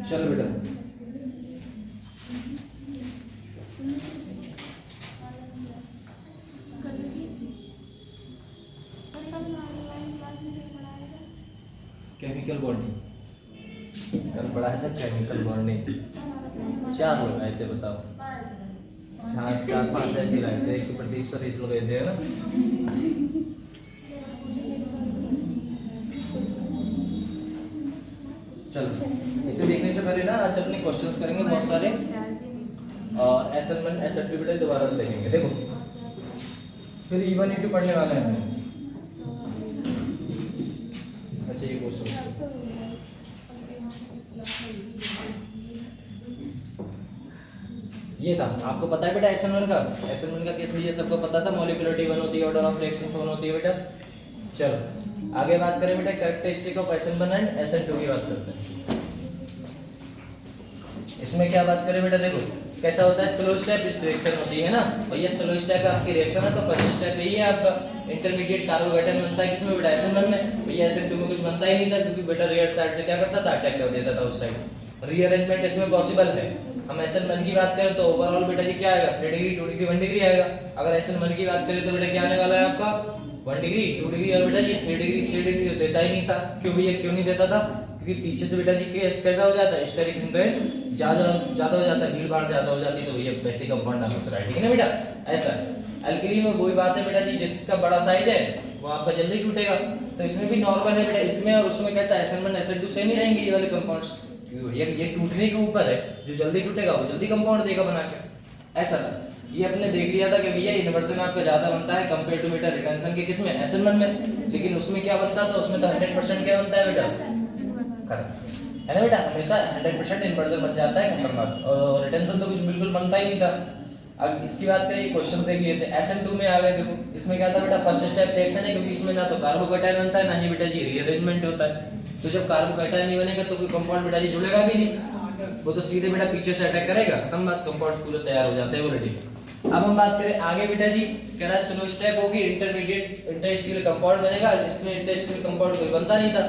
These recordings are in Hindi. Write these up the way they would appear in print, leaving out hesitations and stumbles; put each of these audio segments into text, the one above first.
चलो बेटा, केमिकल बॉन्डिंग कल पढ़ा है था, केमिकल बॉन्डिंग 4 लोग आए थे, बताओ। 4-5 ऐसे लाए थे, एक प्रदीप सर इस लोग गए थे ना। चलो इसे देखने से पहले ना आज अपने क्वेश्चंस करेंगे बहुत सारे, और असाइनमेंट एसएट बेटा दोबारा से देखेंगे। देखो फिर E1 E2 पढ़ने वाले हैं हम। अच्छा ये क्वेश्चन ये था, आपको पता है बेटा असाइनमेंट का केस भी ये सबको पता था। मॉलिक्यूलरिटी 1 होती है, ऑर्डर ऑफ रिएक्शन 1 होती है बेटा। चलो आगे बात करें बेटा characteristic of SN1 and SN2 की बात करते हैं। इसमें क्या बात करें बेटा, देखो कैसा होता है, स्लो स्टेप रिएक्शन होती है ना भैया। स्लो स्टेप आपकी रिएक्शन है तो फर्स्ट स्टेप यही है आपका, इंटरमीडिएट कार्बोकेटायन बनता है किसमें बेटा, SN1 में। भैया SN2 में कुछ बनता ही नहीं था, क्योंकि बेटा रियर साइड से क्या करता था, अटैक कर देता था उस साइड। रीअरेंजमेंट इसमें पॉसिबल है। हम SN1 की बात करें तो ओवरऑल बेटा जी क्या आएगा, 3 डिग्री 2 डिग्री 1 डिग्री आएगा। अगर SN1 की बात करें तो बेटा क्या आने वाला है आपका 1 डिग्री 2 डिग्री, और बेटा जी 3 डिग्री तो देता ही नहीं था। क्यों भैया, क्यों नहीं देता था, क्योंकि पीछे से बेटा जी केस कैसा हो जाता है, स्टेरिक हिंड्रेंस ज्यादा हो जाता है, भीड़ भाड़ ज्यादा हो जाती है, तो भैया बेसिक कंपाउंड आपको सराय, ठीक है ना बेटा। ऐसा अल्कली में वही बात है बेटा जी, जिसका बड़ा साइज है वो आपका जल्दी टूटेगा। तो इसमें भी नॉर्मल है बेटा, इसमें और उसमें कैसा SN1 SN2 सेम ही रहेंगे ये वाले कंपाउंड्स। ये टूटने के ऊपर है, जो जल्दी टूटेगा वो जल्दी कंपाउंड देगा बना के। ऐसा था, ये अपने देख लिया था कि भैया इन्वर्जन आपका ज्यादा बनता है कंपेयर टू बेटा रिटेंशन के किसमें, SN1 में। लेकिन उसमें क्या बनता था, उसमें तो 100% क्या बनता है बेटा, है ना बेटा, हमेशा 100% इन्वर्जन बन जाता है खतरनाक, और रिटेंशन तो कुछ बिल्कुल बनता ही नहीं था। अब इसकी बात करें, क्वेश्चंस देख लिए थे। SN2 में आ गए, देखो इसमें क्या था बेटा, फर्स्ट स्टेप रिएक्शन है, क्योंकि इसमें ना तो कार्बोकेटायन बनता है ना ही बेटा जी रीअरेंजमेंट होता है। तो जब कार्बोकेटायन नहीं बनेगा तो कोई कंपाउंड बेटा जी जुड़ेगा भी नहीं, वो तो सीधे बेटा पीछे से अटैक करेगा, खत्म बात, कंपाउंड्स पूरे तैयार हो जाते हैं ऑलरेडी। अब हम बात करें आगे बेटा जी, कह रहा स्लो स्टेप होगी, इंटरमीडिएट इंटरस्टिशियल कंपाउंड बनेगा। इसमें इंटरस्टिशियल कंपाउंड कोई बनता नहीं था।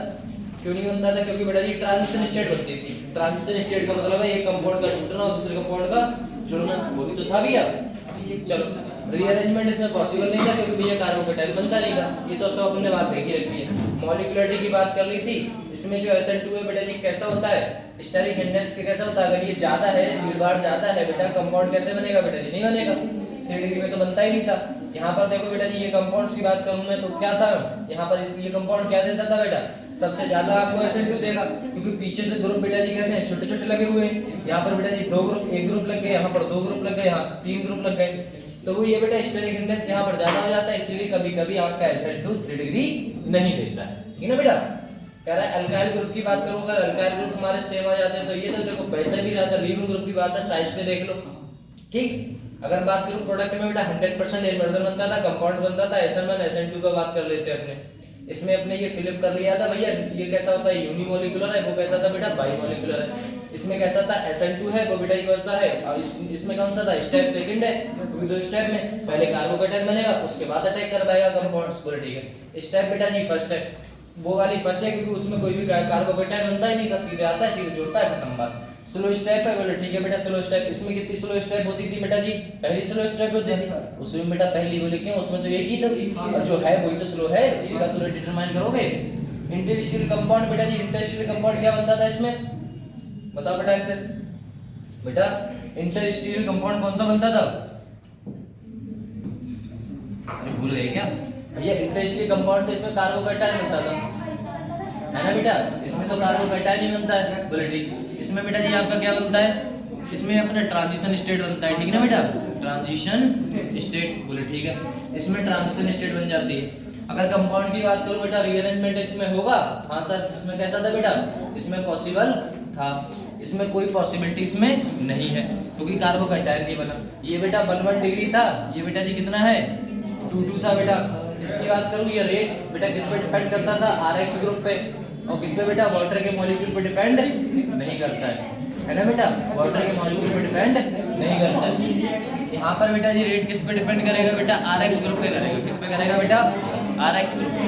क्यों नहीं बनता था, क्योंकि बेटा जी ट्रांजिशन स्टेट बनती थी। ट्रांजिशन स्टेट का मतलब है एक कंपाउंड का टूटना और दूसरे कंपाउंड का जुड़ना, वो भी तो था भैया। चलो रीअरेंजमेंट इसमें पॉसिबल नहीं था, क्योंकि भैया कार्बोकेटायन बनता नहीं था। ये तो सब अपने बात देखी रखी है। मॉलिक्यूलरिटी की बात कर ली थी, इसमें जो SN2 है बेटा जी कैसा होता है, स्टेरिक हिंड्रेंस के कैसा होता है, अगर ये ज्यादा है, भीड़-भाड़ ज्यादा है बेटा, कंपाउंड कैसे बनेगा बेटा जी, नहीं बनेगा। 3 डिग्री में तो बनता ही नहीं था। यहाँ पर देखो बेटा जी, ये कंपाउंड्स की बात करूं मैं तो क्या था, यहाँ पर इसलिए कंपाउंड क्या देता था बेटा, सबसे ज्यादा आपको SN2 देगा, क्योंकि पीछे से ग्रुप बेटा जी कैसे हैं, छोटे छोटे लगे हुए हैं। यहाँ पर बेटा जी 2 ग्रुप, एक ग्रुप लग गए, यहाँ पर 2 ग्रुप लग गए, यहाँ 3 ग्रुप लग गए, तो वो ये बेटा स्टेरिक हिंड्रेंस यहाँ पर ज्यादा हो जाता है, इसीलिए कभी कभी आपका SN2 3 डिग्री नहीं देता है, ठीक है ना बेटा। कह रहा है अल्काइल ग्रुप की बात करूं, अगर अल्काइल ग्रुप हमारे सेम आ जाते हैं तो ये तो देखो वैसे भी रहता है। लीविंग ग्रुप की बात है, साइज पे देख लो, ठीक। अगर बात करूं प्रोडक्ट में बेटा 100% इन्वर्जन बनता था, कंपाउंड्स बनता था। SN1 SN2 का बात कर लेते हैं अपने, इसमें अपने ये फिलिप कर लिया था भैया। ये कैसा होता है, यूनिमोलिकुलर है, वो कैसा था बेटा, बाइमोलिकुलर है। इसमें कैसा था, SN2 है, वो बेटा कैसा है, और इसमें कौन सा था, स्टेप सेकंड है, क्योंकि 2 स्टेप में पहले कार्बोकेटायन बनेगा, उसके बाद अटैक कर पाएगा कंपाउंड्स पूरे, ठीक है। स्टेप बेटा जी फर्स्ट है, वो वाली फर्स्ट है, क्योंकि उसमें कोई भी कार्बोकेटायन बनता ही नहीं था, सीधे आता है सीधे जुड़ता है, खत्म बात। स्लो स्टेप है, बोले ठीक है बेटा स्लो स्टेप। इसमें कितनी स्लो स्टेप होती थी बेटा जी, पहली स्लो स्टेप होती थी, उसमें बेटा पहली बोले क्यों, उसमें तो एक ही था, और जो है वही तो स्लो है, उसी का तो डिटरमाइन करोगे। इंटरस्टिशियल कंपाउंड बेटा जी, इंटरस्टिशियल कंपाउंड क्या बनता था इसमें, बताओ बेटा ऐसे, बेटा इंटरस्टिशियल कंपाउंड कौन सा बनता था, अरे भूल गए क्या भैया। इंटरस्टिशियल कंपाउंड तो इसमें कार्बोकेटायन बनता था, है ना बेटा, इसमें तो कार्बोकेटायन ही बनता है, बोले ठीक। इसमें बेटा जी आपका क्या बनता है, इसमें अपना ट्रांजिशन स्टेट बनता है, ठीक है ना बेटा, ट्रांजिशन स्टेट, बोले ठीक है। इसमें ट्रांजिशन स्टेट बन जाती है। अगर कंपाउंड की बात करूं बेटा, रीअरेंजमेंट इसमें होगा, हाँ सर इसमें कैसा था बेटा, इसमें पॉसिबल था, इसमें कोई पॉसिबिलिटी इसमें नहीं है, क्योंकि कार्बोकेटायन नहीं बना। ये बेटा 1 डिग्री था, ये बेटा जी कितना है 2 था बेटा। इसकी बात करूं, ये रेट बेटा किस पे डिपेंड करता था, RH ग्रुप पे, और किस पे बेटा, वाटर के मॉलिक्यूल पे डिपेंड नहीं करता है ना बेटा, वाटर के मॉलिक्यूल पे डिपेंड नहीं करता है। यहाँ पर बेटा जी रेट किस पे डिपेंड करेगा बेटा, RH ग्रुप पे करेगा, किस पे करेगा बेटा, RH ग्रुप पे,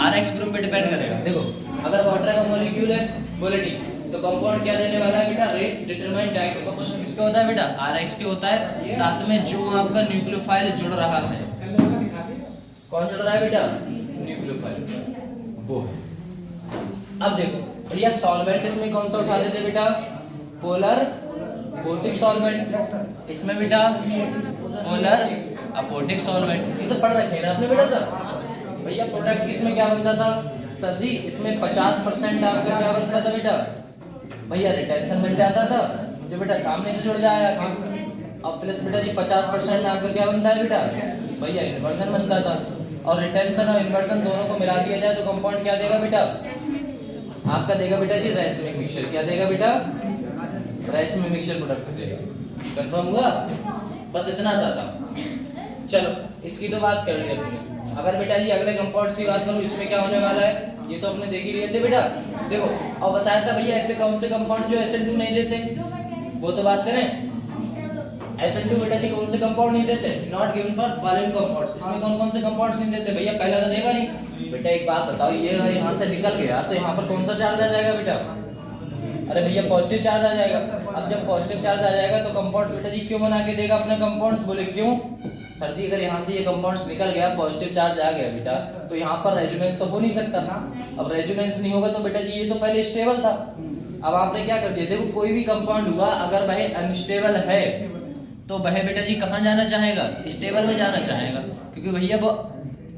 RH ग्रुप पे डिपेंड करेगा। देखो अगर वाटर का मॉलिक्यूल है, बोले ठीक, तो कंपाउंड क्या देने वाला है बेटा, रेट डिटरमाइन डायरेक्ट का क्वेश्चन किसका होता है बेटा, Rx के होता है, साथ में जो आपका न्यूक्लियोफाइल जुड़ रहा है, कौन जुड़ रहा है बेटा, न्यूक्लियोफाइल वो। अब देखो भैया सॉल्वेंट इसमें कौन सा उठा देते बेटा, पोलर अपोटिक सॉल्वेंट, इसमें बेटा पोलर अपोटिक सॉल्वेंट, ये तो पढ़ रखे हैं ना आपने बेटा सर। भैया प्रोडक्ट इसमें क्या बनता था सर जी, इसमें 50% आपका क्या बनता था बेटा, भैया रिटेंशन बन जाता था जो बेटा सामने से जुड़ जाएगा, अब प्लस बेटा जी 50% आपका क्या बनता है बेटा, भैया इन्वर्जन बनता था, और रिटेंशन और इन्वर्जन दोनों को मिला दिया जाए तो कंपाउंड क्या देगा बेटा, आपका देगा बेटा जी रैसमिक मिक्सचर, क्या देगा बेटा, रैसमिक मिक्सचर प्रोडक्ट देगा। कंफर्म हुआ, बस इतना सा था। चलो इसकी तो बात कर ली अपने। अगर बेटा जी अगले कंपाउंड्स की बात करूं, इसमें क्या होने वाला है, ये तो अपने देख ही लिए थे बेटा। देखो अब बताया था भैया ऐसे कौन से कंपाउंड जो SN2 नहीं देते, वो तो बात करें। SN2 बेटा जी कौन से कंपाउंड नहीं देते, not given for following compounds, इसमें कौन कौन से कंपाउंड्स नहीं देते भैया, पहला तो देगा नहीं बेटा। एक बात बताओ, ये अगर यहाँ से निकल गया तो यहाँ पर कौन सा चार्ज आ जाएगा बेटा, अरे भैया पॉजिटिव चार्ज आ जाएगा। अब जब पॉजिटिव चार्ज आ जाएगा तो कंपाउंड्स बेटा जी क्यों बना के देगा अपने कंपाउंड्स, बोले क्यों सर जी, अगर यहाँ से ये कंपाउंड्स निकल गया, पॉजिटिव चार्ज आ गया बेटा, तो यहाँ पर रेजोनेंस तो हो नहीं सकता ना। अब रेजोनेंस नहीं होगा तो बेटा जी ये तो पहले स्टेबल था, अब आपने क्या कर दिया, देखो कोई भी कंपाउंड हुआ अगर वह अनस्टेबल है तो वह बेटा जी कहाँ जाना चाहेगा, स्टेबल में जाना चाहेगा, क्योंकि भैया वो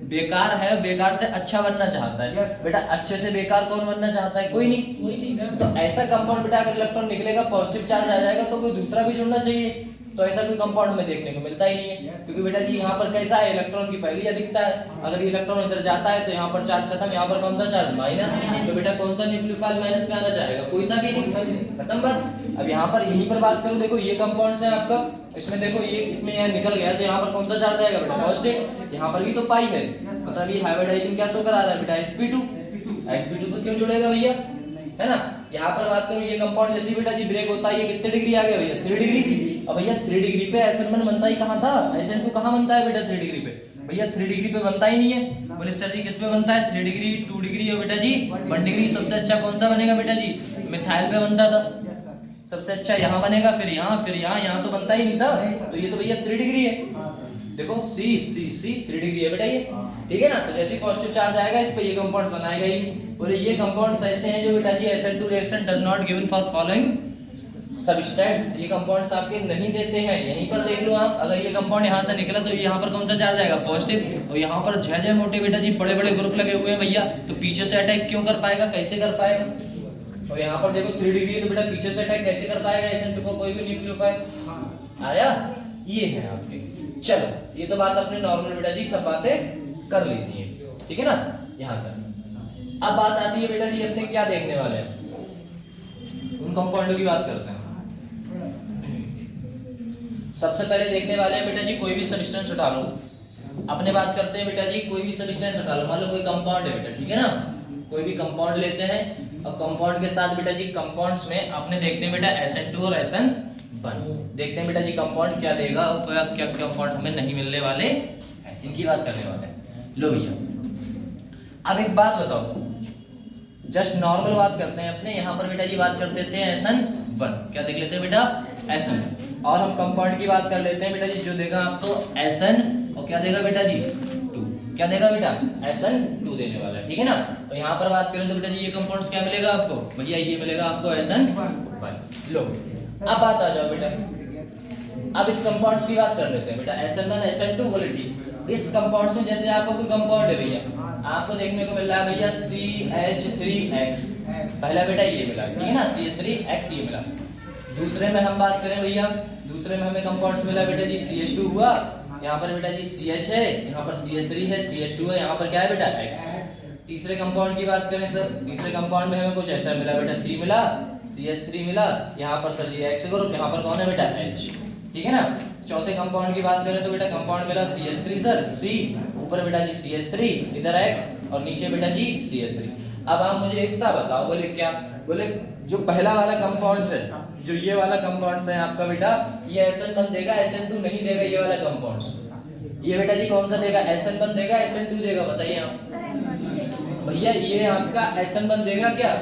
बेकार है, बेकार से अच्छा बनना चाहता है बेटा। अच्छे से बेकार कौन बनना चाहता है, कोई नहीं। तो ऐसा कंपाउंड बेटा अगर इलेक्ट्रॉन निकलेगा, पॉजिटिव चार्ज आ जाएगा तो कोई दूसरा भी जुड़ना चाहिए, तो ऐसा कोई कंपाउंड में देखने को मिलता ही नहीं है, क्योंकि बेटा जी यहाँ पर कैसा है, इलेक्ट्रॉन की पहली अधिकता है, अगर ये इलेक्ट्रॉन इधर जाता है तो यहाँ पर चार्ज खत्म, यहाँ पर कौन सा चार्ज माइनस, तो बेटा कौन सा न्यूक्लियोफाइल माइनस में आना चाहेगा, कोई सा भी नहीं, खत्म बात। अब यहाँ पर यहीं पर बात करूँ, देखो ये कंपाउंड्स है आपका, इसमें देखो ये इसमें यहाँ निकल गया तो यहाँ पर कौन सा चार्ज आएगा बेटा, पॉजिटिव, यहाँ पर भी तो पाई है, मतलब ये हाइब्रिडाइजेशन क्या शो करा रहा है बेटा, sp2, sp2 पर क्यों जुड़ेगा भैया, है ना। यहाँ पर बात करूँ, ये कंपाउंड जैसे बेटा जी ब्रेक होता है, ये कितने डिग्री आ गया भैया, 3 डिग्री। अब भैया 3 डिग्री पे SN1 बनता ही कहाँ था, SN2 कहाँ बनता है बेटा 3 डिग्री पे, भैया 3 डिग्री पे बनता ही नहीं है। बोले सर जी किस पे बनता है, 3 डिग्री 2 डिग्री और बेटा जी 1 डिग्री, सबसे अच्छा कौन सा बनेगा बेटा जी, मिथाइल पे बनता था, सबसे अच्छा यहाँ बनेगा, फिर यहाँ, यहाँ तो बनता ही नहीं था, तो ये तो भैया 3 डिग्री है। देखो C 3 डिग्री है बेटा ये, ठीक है ना। तो जैसे पॉजिटिव चार्ज आएगा इस पे ये कंपाउंड्स बनाएगा ही। बोले ये कंपाउंड्स ऐसे हैं जो बेटा जी SN2 reaction does not given for following substance, ये कंपाउंड्स आपके नहीं देते हैं। यहीं पर देख लो आप, अगर ये कंपाउंड यहाँ से निकला तो यहाँ पर कौन सा चार्ज आएगा, पॉजिटिव, और यहाँ पर झे मोटे बेटा जी बड़े बड़े ग्रुप लगे हुए हैं भैया, तो पीछे से अटैक क्यों कर पाएगा, कैसे कर पाएगा। और यहाँ पर देखो 3 डिग्री है तो बेटा पीछे से अटैक कैसे कर पाएगा SN2 को, कोई भी न्यूक्लियोफाइल आया, ये है आपके। चलो ये तो बात अपने नॉर्मल बेटा जी सब बातें कर लेती हैं, ठीक है ना यहाँ तक। अब बात आती है बेटा जी अपने क्या देखने वाले हैं, उन कंपाउंडों की बात करते हैं। सबसे पहले देखने वाले हैं बेटा जी कोई भी सब्सटेंस उठा लो, अपने बात करते हैं बेटा जी कोई भी सब्सटेंस उठा लो, मान लो कोई कंपाउंड है बेटा, ठीक है ना, कोई भी कंपाउंड लेते हैं और कंपाउंड के साथ बेटा जी कंपाउंड्स में अपने देखते हैं बेटा SN2 और SN1, देखते हैं बेटा जी कंपाउंड क्या देगा और क्या क्या कंपाउंड हमें नहीं मिलने वाले हैं, इनकी बात करने वाले हैं। लो भैया अब एक बात बताओ, जस्ट नॉर्मल बात करते हैं अपने, यहाँ पर बेटा जी बात कर देते हैं SN1, क्या देख लेते हैं बेटा SN, और हम कंपाउंड की बात कर लेते हैं बेटा जी जो देगा आपको SN और क्या देगा बेटा जी 2, क्या देगा बेटा SN2 देने वाला है, ठीक है ना। और यहाँ पर बात करें तो बेटा जी ये कंपाउंड्स क्या मिलेगा आपको, भैया ये मिलेगा आपको SN1। लो अब बात आ जाओ बेटा, अब इस कंपाउंड्स की बात कर लेते हैं बेटा SN1 SN2, बोले ठीक। इस कंपाउंड्स में जैसे आपको कोई कंपाउंड है भैया, आपको देखने को मिल रहा है भैया CH3X, पहला बेटा ये मिला, ठीक है ना, CH3X ये मिला। दूसरे में हम बात करें भैया, दूसरे में हमें कंपाउंड्स मिला बेटा जी CH2 हुआ, यहाँ पर बेटा जी CH है, यहाँ पर CH3 है, CH2 है, यहाँ पर क्या है बेटा X। तीसरे कंपाउंड की बात करें सर, तीसरे कंपाउंड में हमें कुछ ऐसा मिला बेटा, C मिला, CH3 मिला, यहाँ पर सर जी X ग्रुप, यहाँ पर कौन है बेटा H, ठीक है ना। चौथे कंपाउंड की बात करें तो बेटा कंपाउंड मिला CH3 सर, C, ऊपर बेटा जी CH3, इधर X और नीचे बेटा जी CH3। अब आप मुझे इतना बताओ, बोले क्या, बोले जो पहला वाला कंपाउंड्स है, जो ये वाला कंपाउंड्स है आपका बेटा, ये SN1 देगा, SN2 नहीं देगा, ये वाला कंपाउंड्स, ये बेटा जी कौन सा देगा, SN1 देगा, SN2 देगा, बताइए आप भैया ये आपका SN1 देगा क्या?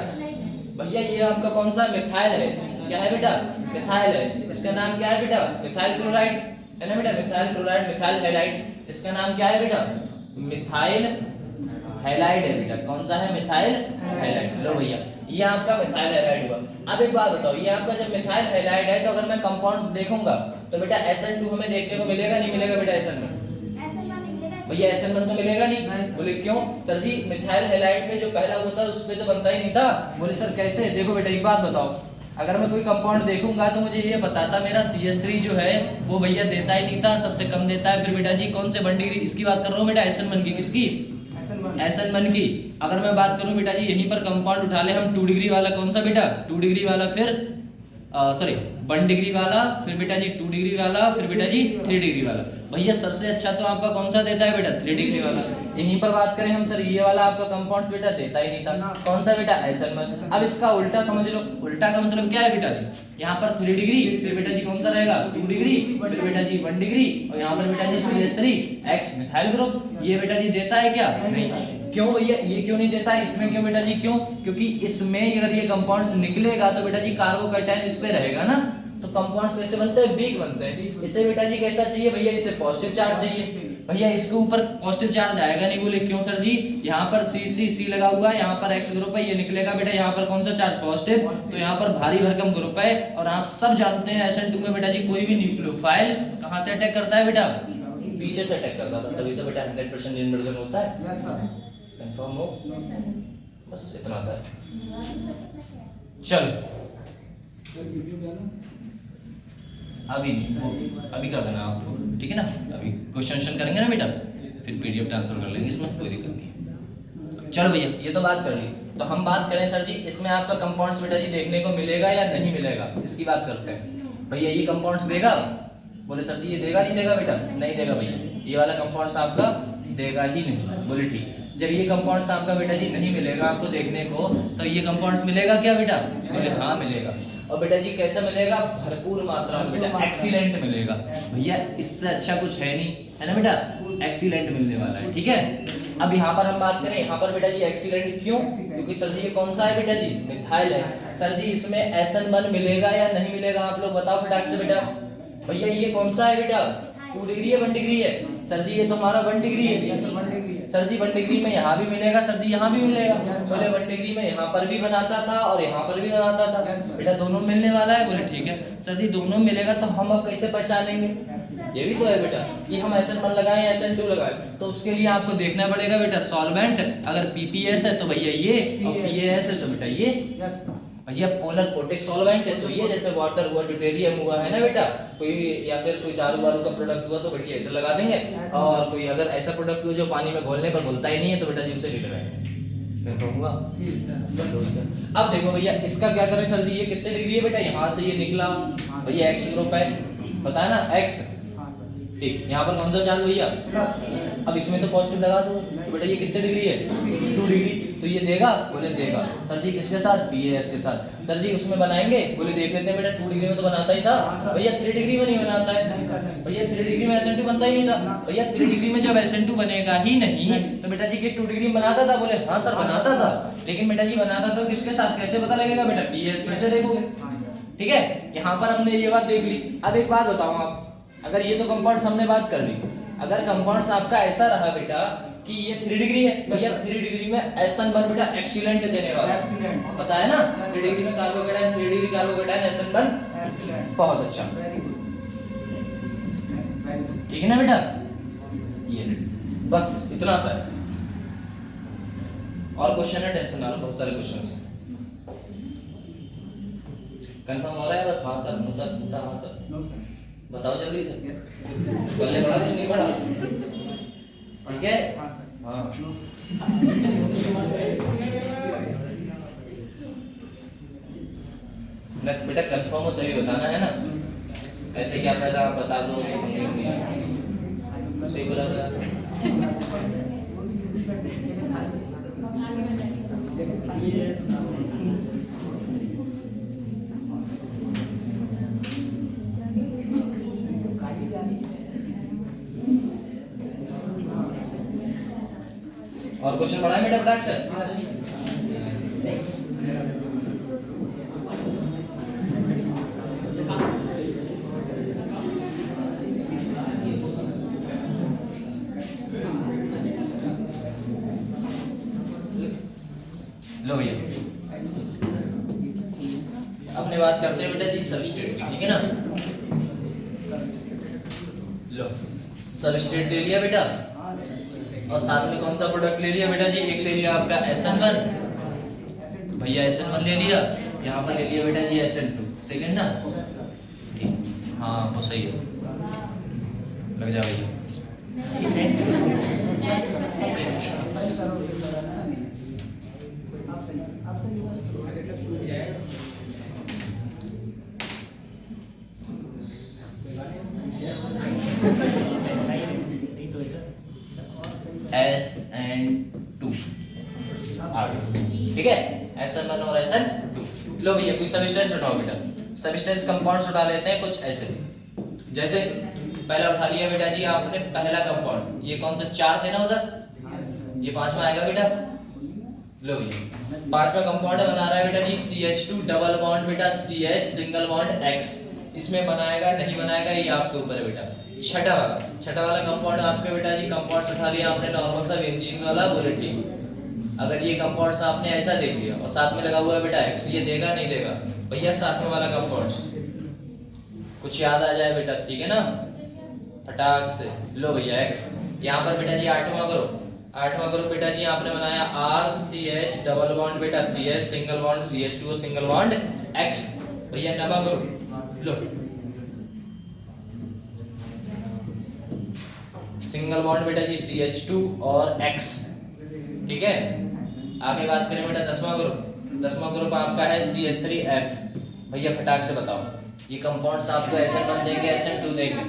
भैया ये आपका कौन सा मिथाइल है? क्या है बेटा? मिथाइल है। इसका नाम क्या है बेटा? मिथाइल क्लोराइड है ना बेटा? Methyl chloride, methyl halide. इसका नाम क्या है बेटा? मिथाइल हैलाइड है बेटा। कौन सा है? Methyl halide. लो भैया ये आपका मिथाइल हैलाइड हुआ। अब एक बात बताओ, ये आपका जब मिथाइल हैलाइड है तो अगर मैं कंपाउंड्स देखूंगा तो बेटा SN2 हमें देखने को मिलेगा नहीं मिलेगा बेटा? SN1 भैया SN1 तो मिलेगा नहीं। बोले क्यों सर जी? मिथाइल हैलाइड में जो पहला होता है उस पे तो बनता ही नहीं था। बोले सर कैसे? देखो बेटा एक बात बताओ, अगर मैं कोई कंपाउंड देखूंगा तो मुझे ये बताता मेरा CH3 जो है वो भैया देता ही नहीं था, सबसे कम देता है। फिर बेटा जी कौन से 1 डिग्री इसकी बात कर रहा हूँ बेटा? SN1 की। किसकी? SN1 की। अगर मैं बात करूं बेटा जी यहीं पर कंपाउंड उठा ले हम 2 डिग्री वाला। कौन सा बेटा? 2 डिग्री वाला। फिर सॉरी 1 डिग्री वाला, फिर बेटा जी 2 डिग्री वाला, फिर बेटा जी 3 डिग्री वाला। भैया सबसे अच्छा तो आपका कौन सा देता है बेटा? 3 डिग्री वाला। यहीं पर बात करें हम सर ये वाला आपका कंपाउंड बेटा देता ही नहीं था। कौन सा बेटा? SN1। अब इसका उल्टा समझ लो। उल्टा का मतलब क्या है बेटा जी? यहाँ पर 3 डिग्री, फिर बेटा जी कौन सा रहेगा? 2 डिग्री, फिर बेटा जी 1 डिग्री, और यहाँ पर बेटा जी CH3 X मिथाइल ग्रुप। ये बेटा जी देता है क्या? नहीं। क्यों भैया ये क्यों नहीं देता? इसमें क्यों बेटा जी? क्यों? क्योंकि इसमें अगर ये कंपाउंड्स निकलेगा तो बेटा जी कार्बोकैटायन इस पे रहेगा ना, तो कंपाउंड्स कैसे बनते हैं? वीक बनते हैं। इसे बेटा जी कैसा चाहिए भैया? इसे पॉजिटिव चार्ज चाहिए। भैया इसके ऊपर पॉजिटिव चार्ज आएगा नहीं। बोले क्यों सर जी? यहाँ पर C लगा हुआ है, यहाँ पर X ग्रुप है, ये निकलेगा बेटा यहाँ पर कौन सा चार्ज? पॉजिटिव। तो यहाँ पर भारी भरकम ग्रुप है। और आप सब जानते हैं SN2 में बेटा जी कोई भी न्यूक्लियोफाइल कहाँ से अटैक करता है बेटा? पीछे से अटैक करता है। तभी तो बेटा 100% इन्वर्जन होता है। कंफर्म हो? बस इतना सा। चलो अभी वो अभी कर देना आपको, ठीक है ना? अभी क्वेश्चन करेंगे ना बेटा, फिर PDF ट्रांसफर कर लेंगे, इसमें कोई दिक्कत नहीं है। चलो भैया ये तो बात कर ली। तो हम बात करें सर जी इसमें आपका कंपाउंड्स बेटा जी देखने को मिलेगा या नहीं मिलेगा, इसकी बात करते हैं। भैया ये कंपाउंड्स देगा? बोले सर जी ये देगा नहीं देगा बेटा? नहीं देगा भैया, ये वाला कंपाउंड्स आपका देगा ही नहीं। बोले ठीक। जब ये कंपाउंड्स आपका बेटा जी नहीं मिलेगा आपको देखने को, तो ये कंपाउंड्स मिलेगा क्या बेटा? बोले हाँ मिलेगा। और बेटा जी कैसा मिलेगा? भरपूर मात्रा में बेटा, एक्सीलेंट मिलेगा। भैया इससे अच्छा कुछ है नहीं, है ना बेटा? एक्सीलेंट मिलने वाला है, ठीक है? अब यहाँ पर हम बात करें, यहाँ पर बेटा जी एक्सीलेंट क्यों? क्योंकि सर जी ये कौन सा है बेटा जी? मिथाइल है। सर जी इसमें SN1 मिलेगा या नहीं मिलेगा? आप लोग बताओ फटाक से बेटा। भैया ये कौन सा है बेटा? 2 डिग्री है 1 डिग्री है? सर जी ये तो हमारा 1 डिग्री है। सर जी 1 डिग्री में यहाँ भी मिलेगा, सर जी यहाँ भी मिलेगा। बोले 1 डिग्री में यहाँ पर भी बनाता था और यहाँ पर भी बनाता था। बेटा दोनों मिलने वाला है। बोले ठीक है सर जी दोनों मिलेगा तो हम अब कैसे पहचानेंगे? ये भी तो है बेटा कि हम SN1 लगाएं या SN2 लगाएं, तो उसके लिए आपको देखना पड़ेगा बेटा सॉल्वेंट। अगर PPS है तो भैया ये, और PAS है तो बेटा ये। भैया पोलर पोटिक सॉल्वेंट है तो ये, जैसे वाटर हुआ, ड्यूटेरियम हुआ, है ना बेटा? कोई या फिर कोई दारू वारू का प्रोडक्ट हुआ तो बेटा इधर लगा देंगे, और कोई अगर ऐसा प्रोडक्ट हुआ जो पानी में घोलने पर घुलता ही नहीं है तो बेटा जी उसे नहीं लगाएंगे। फिर तो हुआ। अब देखो भैया इसका क्या करें सर जी? ये कितने डिग्री है बेटा? यहाँ से ये निकला भैया X ग्रुप है, पता है ना X, ठीक। यहाँ पर कौन सा चार्ज भैया? अब इसमें तो पॉजिटिव लगा दो तो बेटा ये कितने डिग्री है? 2 डिग्री। तो ये देगा? बोले देगा। सर जी किसके साथ? PAS के साथ। सर जी उसमें बनाएंगे? बोले देख लेते हैं बेटा 2 डिग्री में तो बनाता ही था भैया, 3 डिग्री में नहीं बनाता है भैया। 3 डिग्री में SN2 बनता ही नहीं था भैया। 3 डिग्री में जब SN2 बनेगा ही नहीं तो बेटा जी 2 डिग्री में बनाता था? बोले हाँ सर बनाता था, लेकिन बेटा जी बनाता था किसके साथ? कैसे पता लगेगा बेटा? PAS कैसे देखोगे? ठीक है, यहाँ पर हमने ये बात देख ली। अब एक बात बताऊँ आप, अगर ये तो कंपाउंड्स हमने बात कर ली, अगर कंपाउंड्स आपका ऐसा रहा बेटा कि ये 3 डिग्री है भैया, 3 डिग्री में SN1 बेटा एक्सीलेंट देने वाला है, पता है ना? 3 डिग्री में कार्बोकैटायन, 3 डिग्री कार्बोकैटायन SN1 बहुत अच्छा, ठीक है ना बेटा? ये बस इतना सा है। और क्वेश्चन है, टेंशन ना लो, बहुत सारे क्वेश्चंस हैं। कंफर्म हो रहा है? बस हाँ सर, नो सर, हाँ सर, बताओ जल्दी से। पहले पढ़ा कुछ नहीं पढ़ा? ठीक है? हाँ बेटा कंफर्म हो तभी बताना है ना, ऐसे क्या फायदा आप बता दो नहीं समझेंगे। सही बोला और क्वेश्चन पढ़ा है बेटा फटाक से? लो भैया अपने बात करते हैं बेटा जी सबस्ट्रेट की, ठीक है ना। लो सबस्ट्रेट ले लिया बेटा और साथ में कौन सा प्रोडक्ट ले लिया बेटा जी? एक ले लिया आपका SN1, भैया SN1 ले लिया, यहाँ पर ले लिया बेटा जी SN2, सही है ना? ठीक, हाँ वो सही है, लग जा भैया। SN2 आ गया, ठीक है, SN1 और SN2। लो भैया कोई सब्सटेंस उठाओ बेटा, सब्सटेंस कंपाउंड्स उठा लेते हैं कुछ ऐसे, जैसे पहला उठा लिया बेटा जी आपने पहला कंपाउंड, ये कौन सा 4 थे ना उधर, ये 5वां आएगा बेटा। लो भैया 5वां कंपाउंड बना रहा है बेटा जी CH2 डबल बॉन्ड बेटा CH सिंगल बॉन्ड X, इसमें बनाएगा नहीं बनाएगा ये आपके ऊपर है बेटा। छठा वाला कंपाउंड आपके बेटा जी कंपाउंड्स उठा लिया आपने नॉर्मल सा बेंजीन वाला, बोले ठीक। अगर ये कंपाउंड्स आपने ऐसा देख लिया और साथ में लगा हुआ है बेटा X, ये देगा नहीं देगा भैया? साथ में वाला कंपाउंड्स कुछ याद आ जाए बेटा, ठीक है ना, फटाक से। लो भैया X, यहाँ पर बेटा जी 8वां ग्रुप बेटा जी आपने बनाया RCH डबल बॉन्ड बेटा CH single bond CH2 single bond X, भैया 9वां ग्रुप, लो सिंगल बॉन्ड बेटा जी CH2 और X, ठीक है। आगे बात करें बेटा 10वां ग्रुप आपका है CH3F, भैया फटाक से बताओ ये कंपाउंड्स आपको SN1 देंगे SN2 देंगे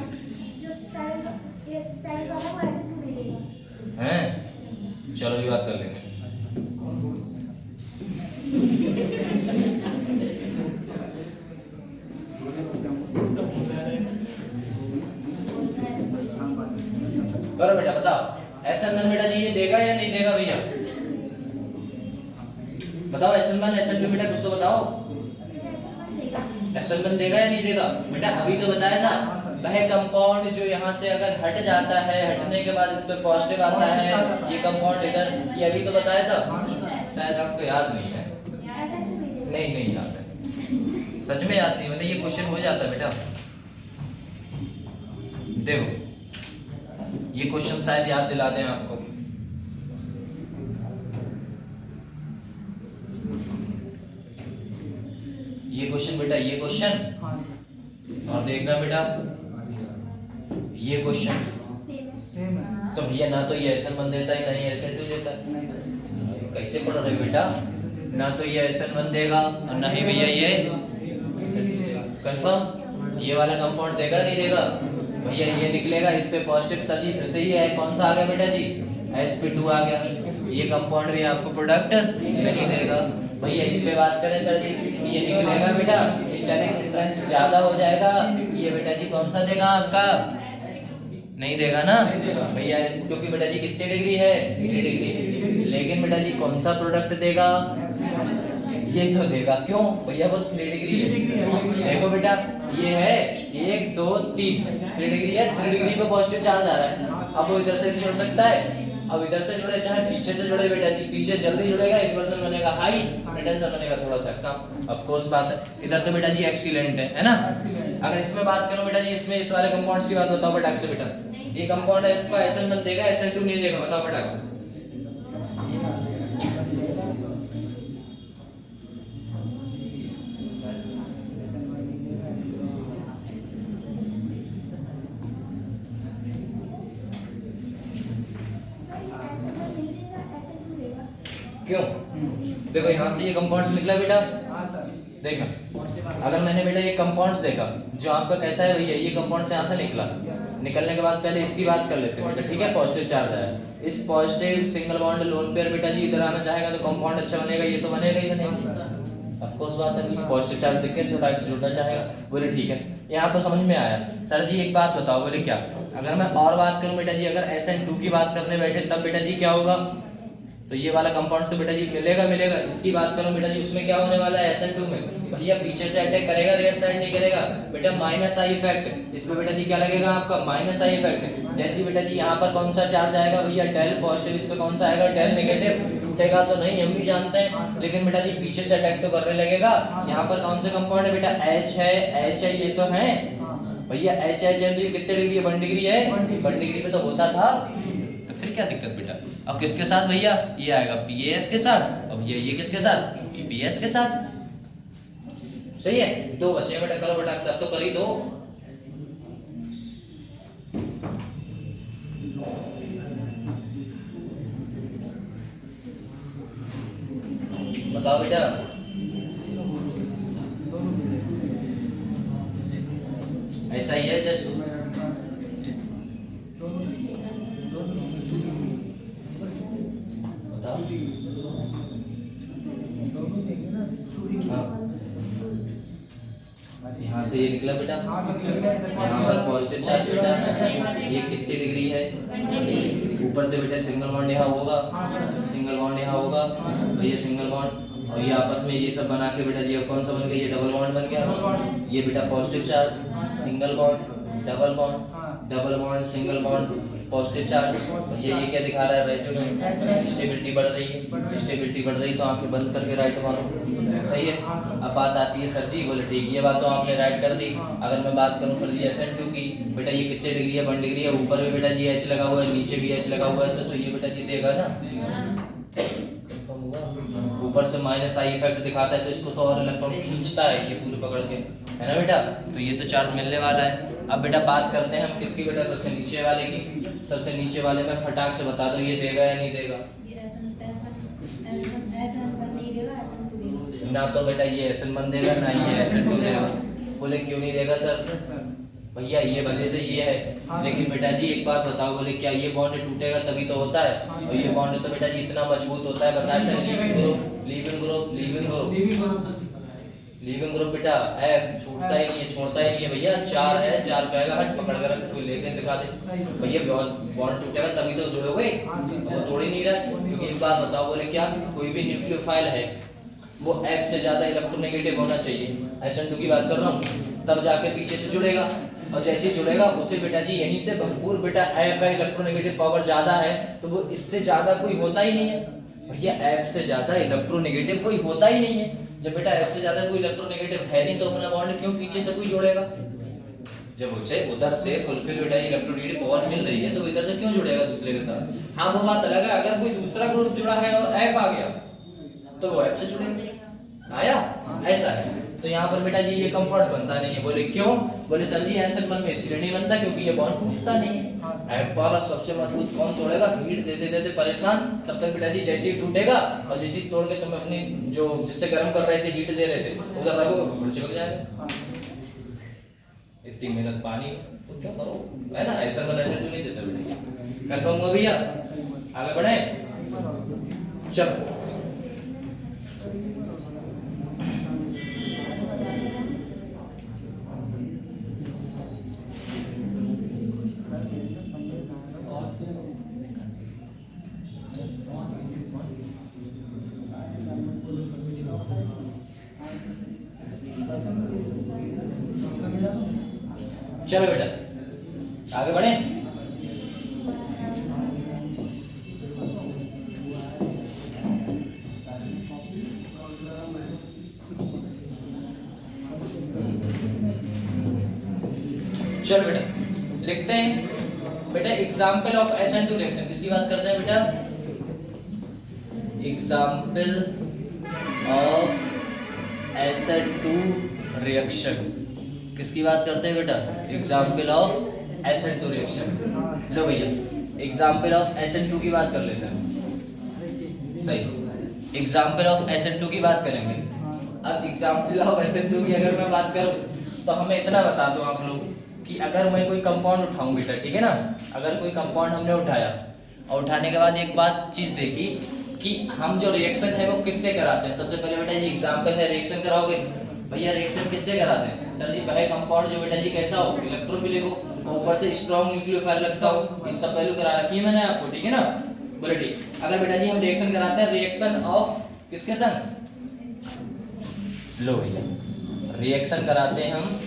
हैं? चलो ये बात कर लेंगे। करो बेटा बताओ SN1 बेटा जी ये देगा या नहीं देगा भैया? बताओ SN1 SN2 बेटा कुछ तो बताओ, SN1 देगा या नहीं देगा बेटा? अभी तो बताया था वह कंपाउंड जो यहाँ से अगर हट जाता है, हटने के बाद इस पे पॉजिटिव आता है, ये कंपाउंड इधर, ये अभी तो बताया था, शायद आपको याद नहीं है। नहीं याद है, सच में याद नहीं, मतलब ये क्वेश्चन हो जाता है बेटा। देखो ये क्वेश्चन शायद याद दिला दें आपको, ये क्वेश्चन बेटा, ये क्वेश्चन और देखना बेटा ये क्वेश्चन, तो भैया ना तो ये SN1 देता है ना ये SN2 देता है, कैसे पढ़ रहे बेटा? ना तो ये SN1 देगा और ना ही भैया ये कंफर्म, ये वाला कंपाउंड देगा नहीं देगा भैया? ये निकलेगा इस पे पॉजिटिव सर जी, फिर से ही है, कौन सा आ गया बेटा जी? sp2 आ गया, ये कंपाउंड भी आपको प्रोडक्ट नहीं देगा भैया। इस पे बात करें सर जी, ये निकलेगा बेटा स्टेरिक हिंड्रेंस ज्यादा हो जाएगा, ये बेटा जी कौन सा देगा आपका? नहीं देगा ना भैया, क्योंकि बेटा जी कितने डिग्री है? 3 डिग्री, लेकिन बेटा जी कौन सा प्रोडक्ट देगा? ये तो देगा, क्यों भैया? वो 3 डिग्री है, देखो बेटा ये है 1 2 3 3 डिग्री है, 3 डिग्री पे पॉजिटिव चार्ज आ रहा है, अब वो इधर से भी जुड़ सकता है, अब इधर से जुड़े चाहे पीछे से जुड़े बेटा जी, पीछे जल्दी जुड़ेगा, इन्वर्जन बनेगा हाई, रिटर्न बनेगा थोड़ा सा कम, ऑफ कोर्स बात है। इधर तो बेटा जी एक्सीलेंट है ना। अगर इसमें बात करूं बेटा जी, इसमें इस वाले कंपाउंड्स की बात बताओ फटाक से बेटा, ये कंपाउंड है आपका SN1 देगा SN2 नहीं देगा, बताओ फटाक से। क्यों? देखो यहाँ से ये कंपाउंड्स निकला बेटा, देखना अगर मैंने बेटा ये कंपाउंड्स देखा जो आपका कैसा है भैया, ये कंपाउंड यहाँ से निकला, निकलने के बाद पहले इसकी बात कर लेते हैं बेटा, ठीक है। पॉजिटिव चार्ज आया, इस positive single bond lone pair बेटा जी इधर आना चाहेगा तो कंपाउंड अच्छा बनेगा, ये तो बनेगा ही बनेगा, ऑफ कोर्स बात है। पॉजिटिव चार्ज देख के छोटा से जुड़ना चाहेगा, बोले ठीक है, यहाँ तो समझ में आया। सर जी एक बात बताओ, बोले क्या? अगर मैं और बात करूँ बेटा जी, अगर SN2 की बात करने बैठे तब बेटा जी क्या होगा? तो ये वाला कंपाउंड तो बेटा जी मिलेगा मिलेगा। इसकी बात करूं बेटा जी, उसमें क्या होने वाला है SN2 में, भैया पीछे से अटैक करेगा, रेयर साइड नहीं करेगा बेटा, माइनस आई इफेक्ट। इसमें बेटा जी क्या लगेगा आपका, माइनस आई इफेक्ट। जैसे बेटा जी यहाँ पर कौन सा चार्ज आएगा भैया, डेल पॉजिटिव, इस पे कौन सा आएगा, डेल नेगेटिव। टूटेगा तो नहीं, हम भी जानते हैं, लेकिन बेटा जी पीछे से अटैक तो करने लगेगा। यहाँ पर कौन सा कंपाउंड है बेटा, H है, H है, ये तो है भैया, H है तो ये कितने डिग्री है, 1 डिग्री है, 1 डिग्री पे तो होता था, तो फिर क्या दिक्कत बेटा। अब किसके साथ भैया, ये आएगा PAS के साथ, अब ये किसके साथ, PPS के साथ। सही है, दो बचे हैं बेटा, करो बेटा सब तो कर ही दो। बताओ बेटा, ऐसा ही है जस्ट यहाँ से ये निकला बेटा, यहाँ पर पॉजिटिव चार्ज बेटा, ये कितनी डिग्री है, ऊपर से बेटा सिंगल बॉन्ड यहाँ होगा, सिंगल बॉन्ड यहाँ होगा, तो ये सिंगल बॉन्ड, और ये आपस में ये सब बना के बेटा जी कौन सा बन गया, ये डबल बॉन्ड बन गया। ये बेटा positive charge, single bond, double bond, double bond, single bond, positive charge. ये क्या दिखा रहा है, रेजोनेंस, स्टेबिलिटी बढ़ रही है, स्टेबिलिटी बढ़ रही, तो आंखें बंद करके राइट मारो। सही है। अब बात आती है सर जी, बोले ठीक, ये बात तो आपने राइट कर दी। अगर मैं बात करूं सर जी SN2 की, बेटा ये कितने डिग्री है, 1 डिग्री है, ऊपर में बेटा जी H लगा हुआ है, नीचे भी H लगा हुआ है, तो ये बेटा जी देगा ना, कंफर्म हुआ। ऊपर से माइनस आई इफेक्ट दिखाता है, तो इसको तो और इलेक्ट्रॉन खींचता है ये पूरे पकड़ के, है ना बेटा, तो ये तो चार्ज मिलने वाला है। अब बेटा बात करते हैं हम किसकी बेटा, सबसे नीचे वाले की। सबसे नीचे वाले में फटाक से बता दो, ये देगा या नहीं देगा, ना तो बेटा ये SN1 देगा, ना ये SN2 देगा। बोले क्यों नहीं देगा सर, भैया ये वजह से ये है, लेकिन बेटा जी एक बात बताओ, बोले क्या ये बॉन्ड टूटेगा तभी तो होता है, और ये बॉन्ड तो बेटा जी इतना मजबूत होता है, बताया था, leaving group, leaving group, leaving group, leaving group बेटा F छूटता ही नहीं है, छोड़ता ही नहीं है भैया, 4 है, 4 कहेगा हट, पकड़ कर रख, कोई लेके दिखा दे भैया, बॉन्ड टूटेगा तभी तो जुड़ोगे, वो तोड़ ही नहीं रहा। क्योंकि एक बात बताओ, बोले क्या कोई भी न्यूक्लियोफाइल है वो F से ज्यादा इलेक्ट्रोनेगेटिव होना चाहिए, SN2 की बात कर रहा हूँ, तब जाके पीछे से जुड़ेगा, और जैसे ही जुड़ेगा उसे बेटा जी यहीं से भरपूर बेटा F है, इलेक्ट्रोनेगेटिव पावर ज्यादा है, तो वो इससे ज्यादा कोई होता ही नहीं है भैया, F से ज्यादा इलेक्ट्रोनेगेटिव कोई होता ही नहीं है। जब बेटा F से ज्यादा कोई इलेक्ट्रोनेगेटिव है नहीं, तो अपना बॉन्ड क्यों पीछे से कोई जोड़ेगा, जब उसे उधर से फुलफिल बेटा इलेक्ट्रोनेगेटिव पावर मिल रही है, तो वो इधर से क्यों जुड़ेगा दूसरे के साथ। हाँ वो बात अलग है, अगर कोई दूसरा ग्रुप जुड़ा है और F आ गया तो वो F से जुड़ेगा, आया, ऐसा है। तो यहाँ पर बेटा जी ये कंपाउंड बनता नहीं है, बोले क्यों, बोले सर जी SN1 में इसलिए नहीं बनता क्योंकि ये बॉन्ड टूटता नहीं है। F वाला सबसे मजबूत कौन तोड़ेगा, हीट देते देते परेशान, तब तक बेटा जी जैसे ही टूटेगा, और जैसे ही तोड़ के तुम अपनी जो जिससे गर्म कर रहे थे, हीट दे रहे थे, उधर रखोगे चिपक जाएगा। इतनी मेहनत पानी तो क्या करो, है ना, SN1 SN2 नहीं देता बेटा। कंफर्म हुआ भैया, आगे बढ़े, चलो चलो बेटा आगे बढ़े। चलो बेटा लिखते हैं बेटा एग्जाम्पल ऑफ SN2 रिएक्शन, किसकी बात करते हैं बेटा, एग्जाम्पल ऑफ SN2 रिएक्शन, किसकी बात करते हैं बेटा, एग्जाम्पल ऑफ SN2 रिएक्शन। लो भैया एग्जाम्पल ऑफ SN2 की बात कर लेते हैं, सही, एग्जाम्पल ऑफ SN2 की बात करेंगे। अब एग्जाम्पल ऑफ SN2 की अगर मैं बात करूं तो हमें इतना बता दो आप लोग कि अगर मैं कोई कंपाउंड उठाऊं बेटा, ठीक है ना, अगर कोई कंपाउंड हमने उठाया और उठाने के बाद एक बात चीज देखी कि हम जो रिएक्शन है वो किससे कराते हैं। सबसे पहले बेटा ये एग्जाम्पल है, रिएक्शन कराओगे भैया, रिएक्शन किससे कराते हैं सर जी, वह कंपाउंड जो बेटा जी कैसा हो, इलेक्ट्रोफिलिक हो, ऊपर से स्ट्रॉन्ग न्यूक्लियोफाइल लगता हो, इस सब पहलू करा रखी है मैंने आपको, ठीक है ना। बोले ठीक। अगर बेटा जी हम रिएक्शन कराते हैं रिएक्शन ऑफ किसके संग, लो भैया रिएक्शन कराते हैं हम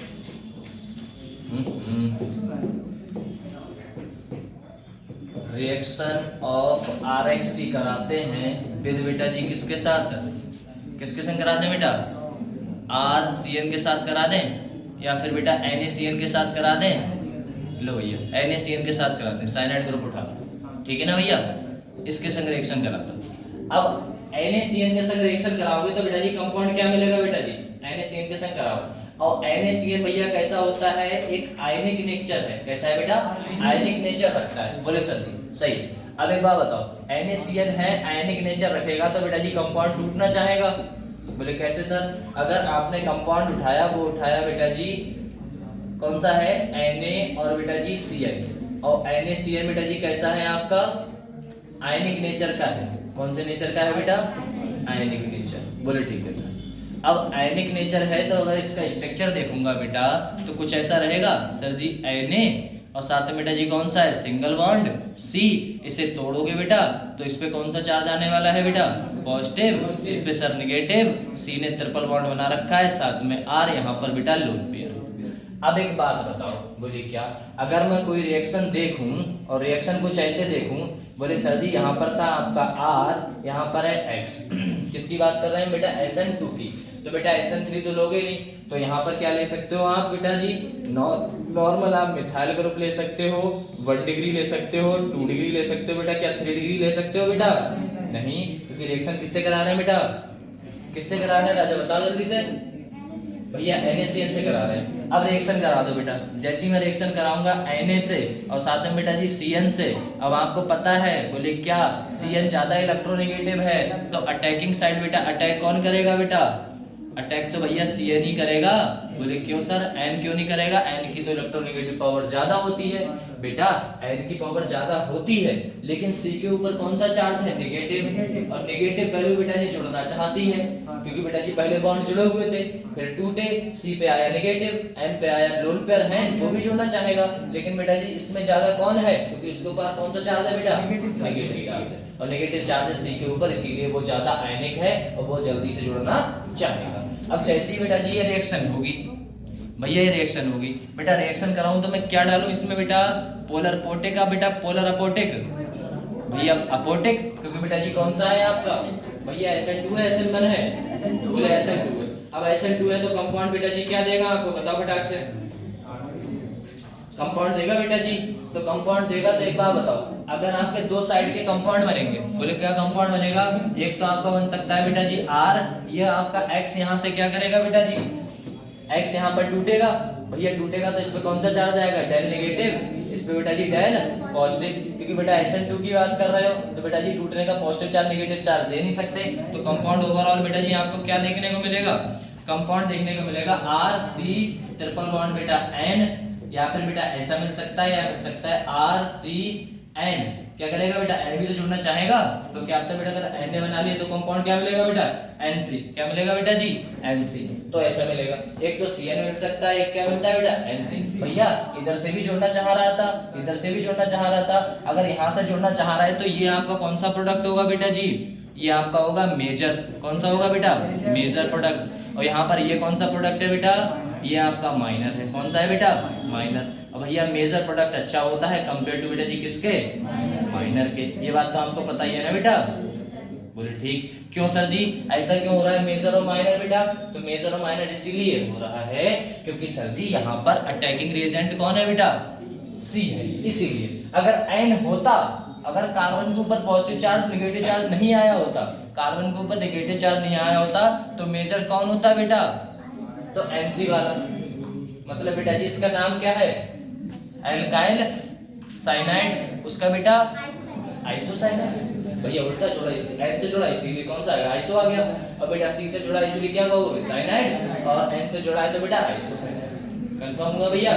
रिएक्शन ऑफ आर एक्स की कराते हैं विद बेटा जी किसके साथ, किसके संग कराते हैं बेटा, आर सी एन के साथ करा दें या फिर बेटा एन ए सी एन के साथ करा दें। लो भैया एन ए सी एन के साथ कराते हैं, साइनाइड ग्रुप उठा, ठीक है ना भैया, इसके संग रिएक्शन कराता हूं। अब NaCN के संग रिएक्शन कराओगे तो बेटा जी कंपाउंड क्या मिलेगा बेटा जी, NaCN के संग कराओ। और NaCN भैया कैसा होता है, एक आयनिक नेचर है, कैसा है बेटा, आयनिक नेचर रखता है। बोले सर जी सही। अब एक बात बताओ, NaCN है आयनिक नेचर रखेगा तो बेटा जी कंपाउंड टूटना चाहेगा। बोले कैसे सर, अगर आपने कंपाउंड उठाया वो उठाया बेटा जी कौन सा है, Na और बेटा जी Cn, और NaCN बेटा जी कैसा है आपका, आयनिक नेचर का है। कौन से नेचर का है बेटा, आयनिक नेचर। बोले ठीक है सर। अब आयनिक नेचर है तो अगर इसका स्ट्रक्चर देखूंगा बेटा तो कुछ ऐसा रहेगा सर जी, Na और साथ में बेटा जी कौन सा है, सिंगल बॉन्ड C। इसे तोड़ोगे बेटा तो इस पे कौन सा चार्ज आने वाला है बेटा, पॉजिटिव, इस पे सर निगेटिव, C ने ट्रिपल बॉन्ड बना रखा है, साथ में R यहाँ पर बेटा लोन पेयर। अब एक बात बताओ, बोले क्या, अगर मैं कोई रिएक्शन देखूं और रिएक्शन कुछ ऐसे देखूं, बोले सर जी यहाँ पर था आपका R, यहाँ पर है X, किसकी बात कर रहे हैं बेटा, SN2 की। तो बेटा SN3 तो लोगे नहीं, तो यहाँ पर क्या ले सकते हो आप बेटा जी, नॉर्मल आप मिथाइल ग्रुप ले सकते हो, 1 डिग्री ले सकते हो, 2 डिग्री ले सकते हो बेटा, क्या 3 डिग्री ले सकते हो बेटा, नहीं, क्योंकि रिएक्शन किससे करा रहे हैं बेटा, किससे करा रहे हैं राजा बताओ जल्दी से भैया, NaCN से करा रहे हैं। अब रिएक्शन करा दो बेटा, जैसे ही मैं रिएक्शन कराऊंगा Na से और साथ में बेटा जी Cn से। अब आपको पता है बोले क्या, Cn ज्यादा इलेक्ट्रोनेगेटिव है तो अटैकिंग साइड बेटा अटैक कौन करेगा बेटा, अटैक तो भैया Cn ही करेगा। बोले क्यों सर, N क्यों नहीं करेगा, N की तो इलेक्ट्रोनेगेटिव पावर ज्यादा होती है बेटा, N की पावर ज्यादा होती है, लेकिन C के ऊपर कौन सा चार्ज है, नेगेटिव, और नेगेटिव वैल्यू बेटा जी जुड़ना चाहती है, क्योंकि बेटा जी पहले बॉन्ड जुड़े हुए थे, फिर टूटे, C पे आया नेगेटिव, N पे आया लोन पेयर है, वो भी जुड़ना चाहेगा, लेकिन बेटा जी इसमें ज्यादा कौन है, क्योंकि इसके ऊपर कौन सा चार्ज है बेटा, नेगेटिव चार्ज है, और नेगेटिव चार्ज है C के ऊपर, इसीलिए वो ज्यादा आयनिक है और वो जल्दी से जुड़ना चाहेगा। अब जैसे ही बेटा जी ये रिएक्शन होगी भैया, ये रिएक्शन होगी बेटा, रिएक्शन कराऊं तो मैं क्या डालूं इसमें बेटा, पोलर अपोटिक का बेटा, पोलर अपोटिक भैया, अपोटिक, क्योंकि बेटा जी कौन सा है आपका भैया, SN2 है, SN1 है, बोले SN2 है। अब SN2 है तो कंपाउंड बेटा जी क्या देगा आपको बताओ बेटा, से कंपाउंड देगा बेटा जी, तो कंपाउंड देगा तो एक बात बताओ, अगर आपके दो साइड के कंपाउंड बनेंगे, बोले क्या कंपाउंड बनेगा, एक तो आपका बन सकता है बेटा जी R, ये आपका X यहाँ से क्या करेगा बेटा जी, X यहाँ पर टूटेगा भैया, टूटेगा तो इस पे कौन सा चार्ज आएगा, डेल नेगेटिव, इस पे बेटा जी डेल पॉजिटिव, क्योंकि बेटा SN2 की बात कर रहे हो तो बेटा जी टूटने का पॉजिटिव चार्ज नेगेटिव चार्ज दे नहीं सकते, तो कंपाउंड ओवरऑल बेटा जी आपको क्या देखने को मिलेगा, कंपाउंड देखने को मिलेगा RC ट्रिपल बॉन्ड बेटा N, या फिर बेटा ऐसा मिल सकता है, या मिल सकता है RCN, क्या करेगा बेटा, N भी तो जुड़ना चाहेगा, तो क्या आपने बेटा अगर N ने बना लिया तो कंपाउंड क्या मिलेगा बेटा, NC, क्या मिलेगा बेटा जी, NC, तो ऐसा मिलेगा, एक तो Cn मिल सकता है, एक क्या मिलता है बेटा, NC। भैया इधर से भी जुड़ना चाह रहा था, इधर से भी जुड़ना चाह रहा था, अगर यहाँ से जुड़ना चाह रहा है तो ये आपका कौन सा प्रोडक्ट होगा बेटा जी, ये आपका होगा मेजर, कौन सा होगा बेटा, मेजर प्रोडक्ट, और यहाँ पर ये कौन सा प्रोडक्ट है बेटा, ये आपका माइनर है, कौन सा है बेटा, माइनर। अब भैया मेजर प्रोडक्ट अच्छा होता है कंपेयर टू बेटा जी किसके, माइनर के, ये बात तो आपको पता ही है ना बेटा, बोले ठीक। क्यों सर जी ऐसा क्यों हो रहा है मेजर और माइनर बेटा, तो मेजर और माइनर इसीलिए हो रहा है क्योंकि सर जी यहाँ पर अटैकिंग रिएजेंट कौन है बेटा, C है, इसीलिए अगर N होता, अगर कार्बन के ऊपर पॉजिटिव चार्ज नेगेटिव चार्ज नहीं आया होता, कार्बन के ऊपर नेगेटिव चार्ज नहीं आया होता तो मेजर कौन होता बेटा, तो NC वाला, मतलब बेटा जी इसका नाम क्या है, एल्काइल साइनाइड, उसका बेटा आइसोसाइनाइड। भैया उल्टा जोड़ा, इसे N से जोड़ा इसीलिए कौन सा आइसो आ गया, और बेटा C से जोड़ा इसीलिए क्या कहोगे, साइनाइड, और N से जोड़ा है तो बेटा आइसोसाइनाइड। कंफर्म हुआ भैया,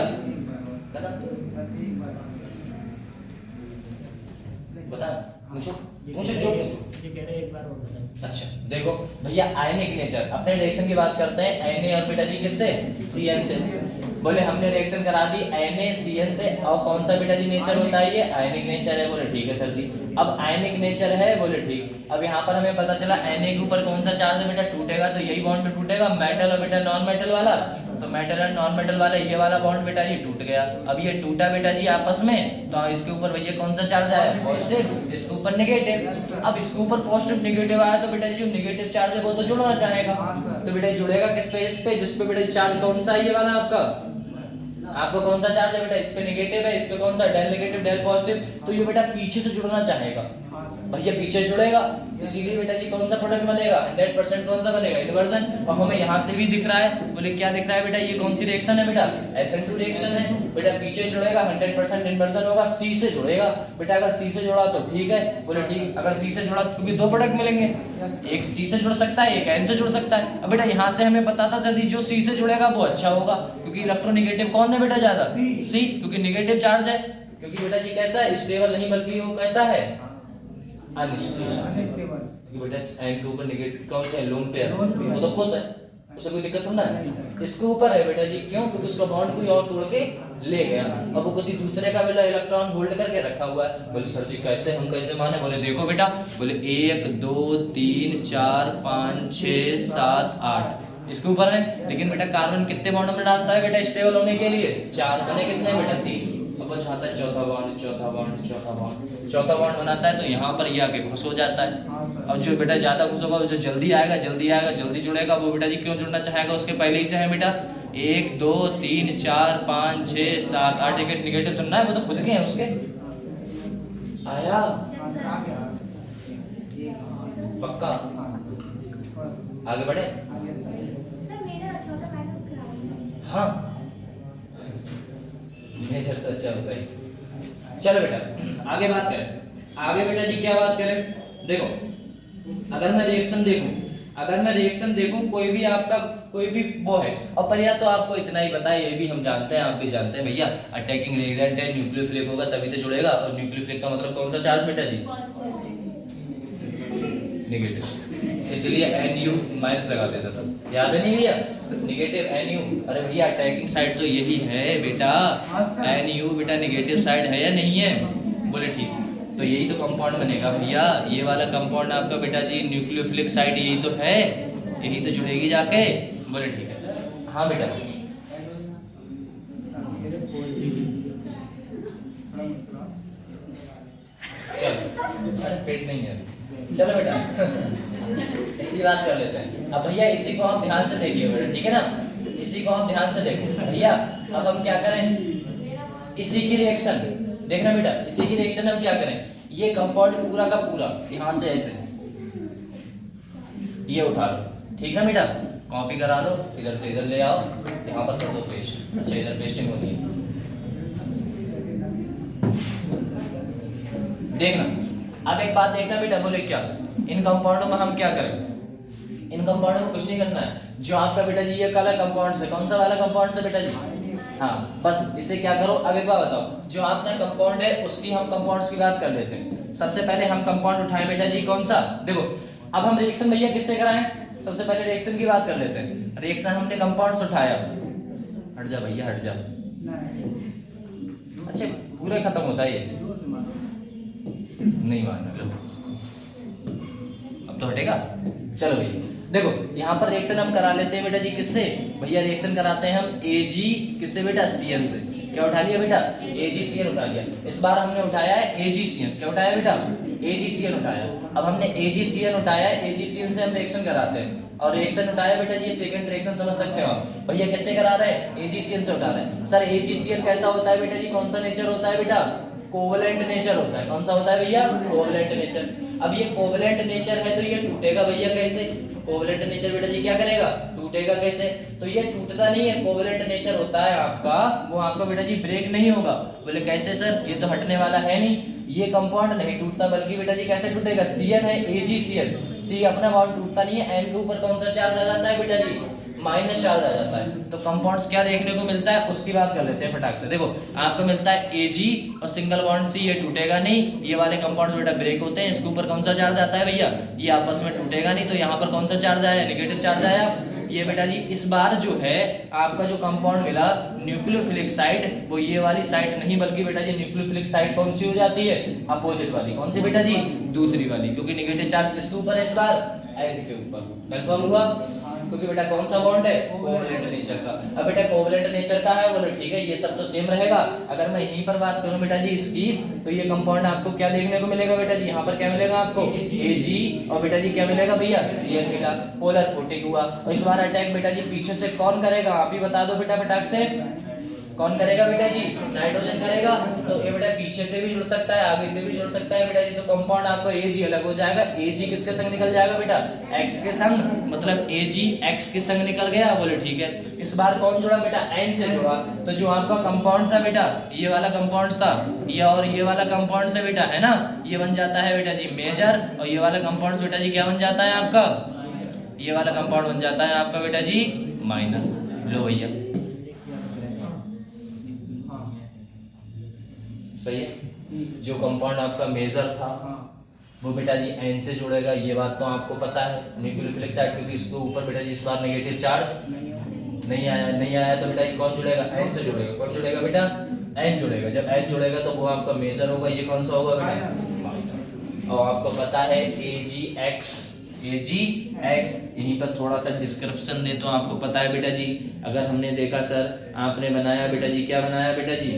बता पूछो पूछो जो पूछो, ये कह रहे एक बार और बताइए। अच्छा देखो भैया आयनिक नेचर, अपने रिएक्शन की बात करते हैं Na और बेटा जी किससे, Cn से। बोले हमने रिएक्शन करा दी Na Cn से, और कौन सा बेटा जी नेचर होता है, ये आयनिक नेचर है, बोले ठीक है सर जी। अब आयनिक नेचर है, बोले ठीक। अब यहाँ पर हमें पता चला Na के ऊपर कौन सा चार्ज है बेटा, टूटेगा तो यही बॉन्ड पे टूटेगा, मेटल और बेटा नॉन मेटल वाला, तो मेटल और नॉन मेटल वाला ये वाला बॉन्ड बेटा ये टूट गया। अब ये टूटा बेटा जी आपस में, तो इसके ऊपर भैया कौन सा चार्ज आया, पॉजिटिव, इसके ऊपर नेगेटिव। अब इसके ऊपर पॉजिटिव नेगेटिव आया तो बेटा जी जो नेगेटिव चार्ज है वो तो जुड़ना चाहेगा, तो बेटा जुड़ेगा किस पे, इस पे, जिस पे बेटा चार्ज कौन सा है, ये वाला आपका कौन सा चार्ज है बेटा, इस पे नेगेटिव है, इस पे कौन सा, डेल नेगेटिव डेल पॉजिटिव, तो ये बेटा पीछे से जुड़ना चाहेगा, भैया पीछे जुड़ेगा, इसीलिए बेटा जी कौन सा प्रोडक्ट बनेगा, 100% कौन सा बनेगा, इन्वर्जन। और हमें यहाँ से भी दिख रहा है, बोले क्या दिख रहा है बेटा, ये कौन सी रिएक्शन है बेटा, SN2 रिएक्शन है बेटा, पीछे जुड़ेगा 100% इन्वर्जन होगा, C से जुड़ेगा बेटा, अगर C से जुड़ा तो ठीक है, बोले ठीक, अगर C से जुड़ा तो क्योंकि दो प्रोडक्ट मिलेंगे, एक C से जुड़ सकता है, एक N से जुड़ सकता है। अब बेटा यहाँ से हमें पता था चलिए जो C से जुड़ेगा वो अच्छा होगा, क्योंकि इलेक्ट्रोनेगेटिव कौन है बेटा ज्यादा, C, क्योंकि नेगेटिव चार्ज है, क्योंकि बेटा जी कैसा है, स्टेबल नहीं बल्कि वो कैसा है, अनस्टेबल, क्योंकि बेटा N के ऊपर नेगेटिव कौन सा है, लोन पेयर, वो तो खुश है, उसे कोई दिक्कत थोड़ा है, इसके ऊपर है बेटा जी, क्यों, क्योंकि उसका बॉन्ड कोई और तोड़ के ले गया, अब वो किसी दूसरे का बेटा इलेक्ट्रॉन होल्ड करके रखा हुआ है। बोले सर जी कैसे, हम कैसे माने, बोले देखो बेटा, बोले 1 2 3 4 5 6 7 8 इसके ऊपर है, लेकिन बेटा कार्बन कितने बॉन्ड में डालता है बेटा स्टेबल होने के लिए, 4 बने कितने बेटा 3, अब वो चाहता है चौथा बॉन्ड, चौथा बॉन्ड, चौथा बॉन्ड, चौथा बॉन्ड बनाता है, तो यहाँ पर ये आके खुश हो जाता है। अब जो बेटा ज्यादा खुश होगा, जो जल्दी आएगा जल्दी जुड़ेगा, वो बेटा जी क्यों जुड़ना चाहेगा, उसके पहले ही से है बेटा 1 2 3 4 5 6 7 8 नेगेटिव तो ना है, वो तो खुद के हैं उसके, आया पक्का, आगे बढ़े, हाँ मेजर तो अच्छा होता है। चलो बेटा आगे बात करें, आगे बेटा जी क्या बात करें, देखो अगर मैं रिएक्शन देखूं कोई भी आपका कोई भी वो है, और पर या तो आपको इतना ही पता है, ये भी हम जानते हैं, आप भी जानते हैं भैया, अटैकिंग रिएजेंट है, न्यूक्लियोफिलिक होगा तभी तो जुड़ेगा, और न्यूक्लियोफिलिक का मतलब कौन सा चार्ज बेटा जी, नेगेटिव, इसलिए NU माइनस लगा देता था, याद है नहीं भैया, नेगेटिव NU, अरे भैया अटैकिंग साइड तो यही है बेटा, NU बेटा नेगेटिव साइड है या नहीं है, बोले ठीक, तो यही तो कंपाउंड बनेगा भैया, ये वाला कंपाउंड आपका बेटा जी न्यूक्लियोफिलिक साइड यही तो है, यही तो जुड़ेगी जाके, बोले ठीक है, हाँ बेटा चलो, अरे पेट नहीं है, चलो बेटा इसकी बात कर लेते हैं। अब भैया इसी को आप ध्यान से देखिए बेटा, ठीक है ना, इसी को आप ध्यान से देखो भैया। अब हम क्या करें, इसी की रिएक्शन देखना बेटा, इसी की रिएक्शन हम क्या करें, ये कंपाउंड पूरा का पूरा यहाँ से ऐसे ये उठा लो, ठीक ना बेटा, कॉपी करा लो, इधर से इधर ले आओ, यहाँ पर कर दो पेस्ट, अच्छा इधर पेस्टिंग होनी है, देखना। अब एक बात देखना बेटा, बोले क्या, इन कंपाउंडों में हम क्या करें, इन कंपाउंडों में कुछ नहीं करना है, जो आपका बेटा जी ये काला कंपाउंड है, कौन सा वाला कंपाउंड है बेटा जी, हाँ बस इसे क्या करो, अब एक बात बताओ, जो आपने कंपाउंड है उसकी हम कंपाउंड्स की बात कर लेते हैं। सबसे पहले हम कंपाउंड उठाएं बेटा जी, कौन सा, देखो अब हम रिएक्शन भैया किससे कराएं, सबसे पहले रिएक्शन की बात कर लेते हैं। रिएक्शन हमने कंपाउंड्स उठाया, हट जा भैया हट जा, अच्छा पूरा खत्म होता है ये, नहीं मानना लो, अब तो हटेगा। चलो भैया देखो यहाँ पर रिएक्शन हम करा लेते हैं बेटा जी, किससे भैया, रिएक्शन कराते हैं हम Ag किससे बेटा, Cn से। क्या उठा लिया बेटा, AgCN उठा लिया। इस बार हमने उठाया है AgCN, क्या उठाया बेटा, AgCN उठाया। अब हमने AgCN उठाया है, AgCN से हम रिएक्शन कराते हैं, और रिएक्शन उठाया बेटा जी, सेकंड रिएक्शन समझ सकते हो आप भैया, किससे करा रहे हैं, AgCN से उठा रहे हैं। सर AgCN कैसा होता है बेटा जी, कौन सा नेचर होता है बेटा, कोवलेंट नेचर होता है, कौन सा होता है भैया, कोवलेंट नेचर। अब ये कोवलेंट नेचर है तो ये टूटेगा भैया कैसे, कोवलेंट नेचर बेटा जी क्या करेगा, टूटेगा कैसे, तो ये टूटता नहीं है, कोवलेंट नेचर होता है आपका, वो आपका बेटा जी ब्रेक नहीं होगा। बोले कैसे सर, ये तो हटने वाला है नहीं, ये कंपाउंड नहीं टूटता, बल्कि बेटा जी कैसे टूटेगा, Cn है AgCN, C अपना बॉन्ड टूटता नहीं है, N के ऊपर कौन सा चार्ज आ जाता है बेटा जी, माइनस चार्ज आ जाता है। तो कंपाउंड्स क्या देखने को मिलता है उसकी बात कर लेते हैं फटाक से। देखो आपको मिलता है Ag और सिंगल बॉन्ड C, ये टूटेगा नहीं, ये वाले कंपाउंड्स बेटा ब्रेक होते हैं, इसके ऊपर कौन सा चार्ज आता है भैया, ये आपस में टूटेगा नहीं, तो यहाँ पर कौन सा चार्ज आया, नेगेटिव चार्ज आया, ये बेटा जी इस बार जो है आपका जो कंपाउंड मिला न्यूक्लियोफिलिक साइड, वो ये वाली साइड नहीं बल्कि बेटा जी न्यूक्लियोफिलिक साइड कौन सी हो जाती है, अपोजिट वाली। कौन सी बेटा जी, दूसरी वाली, क्योंकि नेगेटिव चार्ज किसके ऊपर है इस बार, एन के ऊपर। कंफर्म हुआ, क्योंकि बेटा कौन सा बॉन्ड है, कोवैलेंट नेचर का। अब बेटा कोवैलेंट नेचर का है, बोलो ठीक है ये सब तो सेम रहेगा। अगर मैं यहीं पर बात करूं बेटा जी इसकी, तो ये कंपाउंड आपको क्या देखने को मिलेगा बेटा जी, यहाँ पर क्या मिलेगा आपको, Ag, और बेटा जी क्या मिलेगा भैया, Cl मिला, पोलर कोटिंग हुआ। और इस बार अटैक बेटा जी पीछे से कौन करेगा, आप ही बता दो बेटा फटाक से, कौन करेगा बेटा जी, नाइट्रोजन करेगा। तो ये बेटा पीछे से भी जुड़ सकता है, आगे से भी जुड़ सकता है बेटा जी। तो कंपाउंड आपको Ag अलग हो जाएगा, Ag किसके संग निकल जाएगा बेटा, X के संग, मतलब Ag X के संग निकल गया, बोले ठीक है। इस बार कौन जुड़ा बेटा, N से जुड़ा। तो जो आपका कंपाउंड था बेटा, ये वाला कंपाउंड था, ये और ये वाला कंपाउंड से बेटा है ना, ये बन जाता है बेटा जी मेजर, और ये वाला कंपाउंड बेटा जी क्या बन जाता है आपका, ये वाला कंपाउंड बन जाता है आपका बेटा जी माइनर। लो भैया सही है। जो कंपाउंड आपका मेजर था वो बेटा जी एन से जुड़ेगा, ये बात तो आपको पता है, न्यूक्लियोफिलिक साइड, क्योंकि इसके ऊपर बेटा जी इस बार नेगेटिव चार्ज नहीं आया तो बेटा ये कौन जुड़ेगा, एन से जुड़ेगा। कौन जुड़ेगा बेटा, एन जुड़ेगा। जब एन जुड़ेगा तो वो आपका मेजर होगा, ये कौन सा होगा बेटा, और आपको पता है AgX, यहीं पर थोड़ा सा डिस्क्रिप्शन दे तो आपको पता है बेटा जी। अगर हमने देखा सर आपने बनाया बेटा जी, क्या बनाया बेटा जी,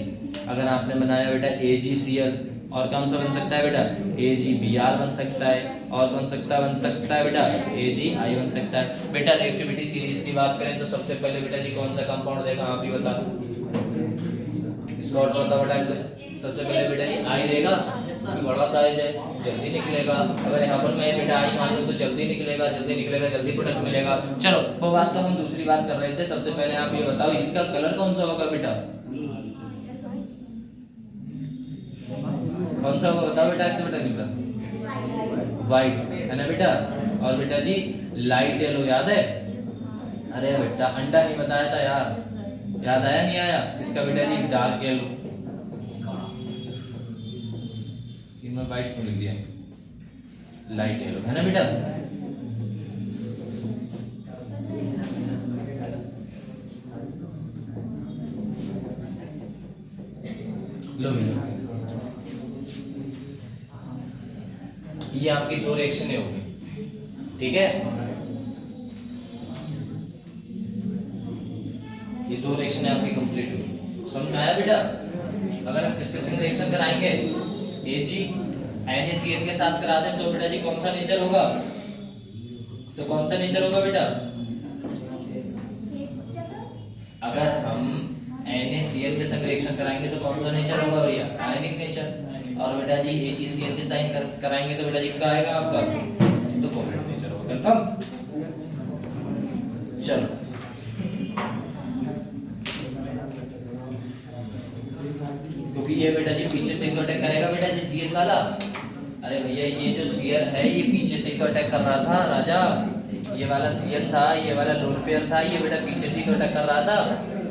अगर आपने बनाया बेटा AgCl, और कौन सा बन सकता है बेटा, AgBr बन सकता है, और कौन सकता बन सकता है बेटा, AgI बन सकता है। बेटा रिएक्टिविटी सीरीज की बात करें तो सबसे पहले बेटा जी कौन सा कंपाउंड देगा, आप ही बता दो, इसका और बता बेटा, सबसे पहले बेटा जी आई देगा, बड़ा साइज है जल्दी निकलेगा। अगर यहाँ पर मैं बेटा आई मान लूं तो जल्दी निकलेगा, जल्दी प्रोडक्ट मिलेगा। चलो वो बात तो हम दूसरी बात कर रहे थे। सबसे पहले आप ये बताओ इसका कलर कौन सा होगा बेटा, कौन सा होगा बताओ बेटा, ऐसे बेटा निकला व्हाइट है ना बेटा। और बेटा जी लाइट येलो याद है, अरे बेटा अंडा नहीं बताया था यार, याद आया नहीं आया, इसका बेटा जी डार्क येलो, मैं व्हाइट क्यों लिख दिया, लाइट येलो है ना बेटा। लो भैया ये आपकी दो रिएक्शन होगी, ठीक है, ये दो रिएक्शन आपकी कंप्लीट होगी। समझ में आया बेटा। अगर हम किसके संग रिएक्शन कराएंगे, NaCl के साथ करा दें तो बेटा जी कौन सा नेचर होगा, तो कौन सा नेचर होगा बेटा, अगर हम NaCl के साथ रिएक्शन कराएंगे तो कौन सा नेचर होगा भैया, आयनिक नेचर। और बेटा जी AgCl के साथ कराएंगे तो बेटा जी क्या आएगा आपका, तो कोवैलेंट नेचर होगा। कंफर्म, चलो क्योंकि ये बेटा जी पीछे से तो अटैक करेगा बेटा जी Cl वाला। अरे भैया ये जो Cl है ये पीछे से तो अटैक कर रहा था राजा, ये वाला Cl था, ये वाला लोन पेयर था, ये बेटा पीछे से तो अटैक कर रहा था।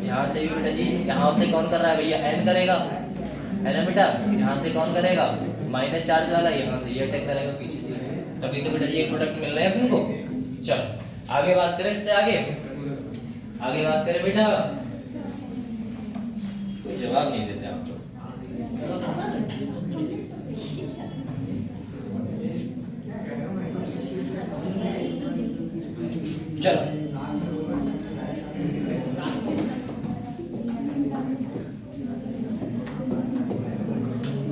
यहाँ से भी बेटा जी, यहाँ से कौन कर रहा है भैया, N करेगा है ना बेटा। यहाँ से कौन करेगा, माइनस चार्ज वाला, यहाँ से ये अटैक करेगा पीछे से, तभी तो बेटा जी एक प्रोडक्ट मिल रहा है अपन को। चलो आगे बात करें, इससे आगे बात करें बेटा, कोई जवाब नहीं देते आप लोग। चलो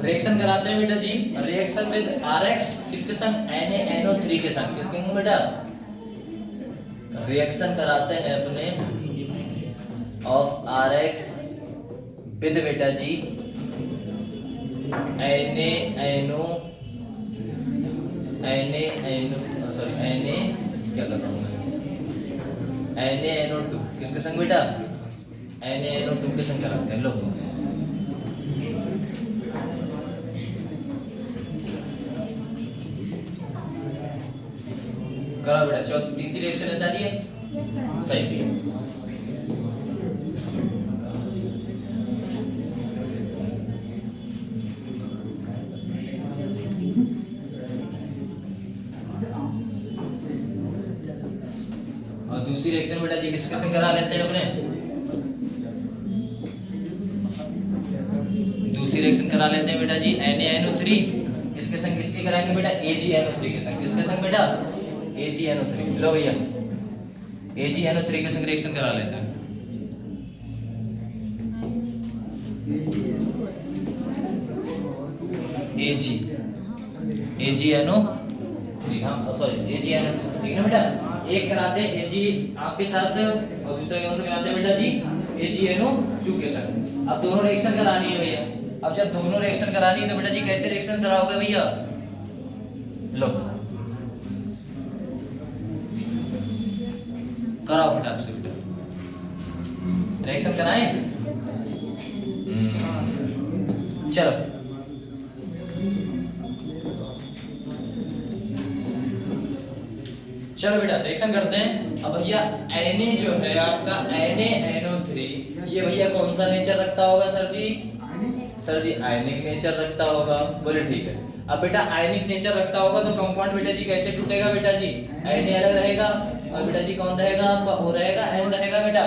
रिएक्शन कराते हैं बेटा जी, रिएक्शन विद RX किसके संग, NaNO3 के संग, किसके संग बेटा, रिएक्शन कराते हैं अपने ऑफ RX विद बेटा जी NaNO क्या कर रहा हूँ मैं, NaNO2 किसके संग बेटा, NaNO2 के संग कराते हैं। लो करा बेटा, चौथी तीसरी रिएक्शन ऐसा दी है, सही है। और दूसरी रिएक्शन बेटा जी किसके संग करा लेते हैं अपने, दूसरी रिएक्शन करा लेते हैं बेटा जी NaNO3 इसके संग किसकी कराएंगे बेटा AgNO3 के संग, किसके संग बेटा AgNO3। लो भैया AgNO3 के संग रिएक्शन करा लेते हैं। AgNO3 हाँ सॉरी AgNO3 ठीक है बेटा, एक कराते हैं Ag आपके साथ और दूसरा कौन सा कराते हैं बेटा जी AgNO2 के साथ। अब दोनों रिएक्शन करानी है भैया, अब जब दोनों रिएक्शन करानी है तो बेटा जी कैसे रिएक्शन कराओगे भैया, लो कराओ फटाक से बेटा रिएक्शन कराएं। चलो चलो बेटा रिएक्शन करते हैं। अब भैया Na जो है आपका NaNO3 ये भैया कौन सा नेचर रखता होगा सर जी, सर जी आयनिक नेचर रखता होगा, बोले ठीक है। अब बेटा आयनिक नेचर रखता होगा तो कंपाउंड बेटा जी कैसे टूटेगा बेटा जी, Na अलग रहेगा और बेटा जी कौन रहेगा आपका O रहेगा, N रहेगा बेटा,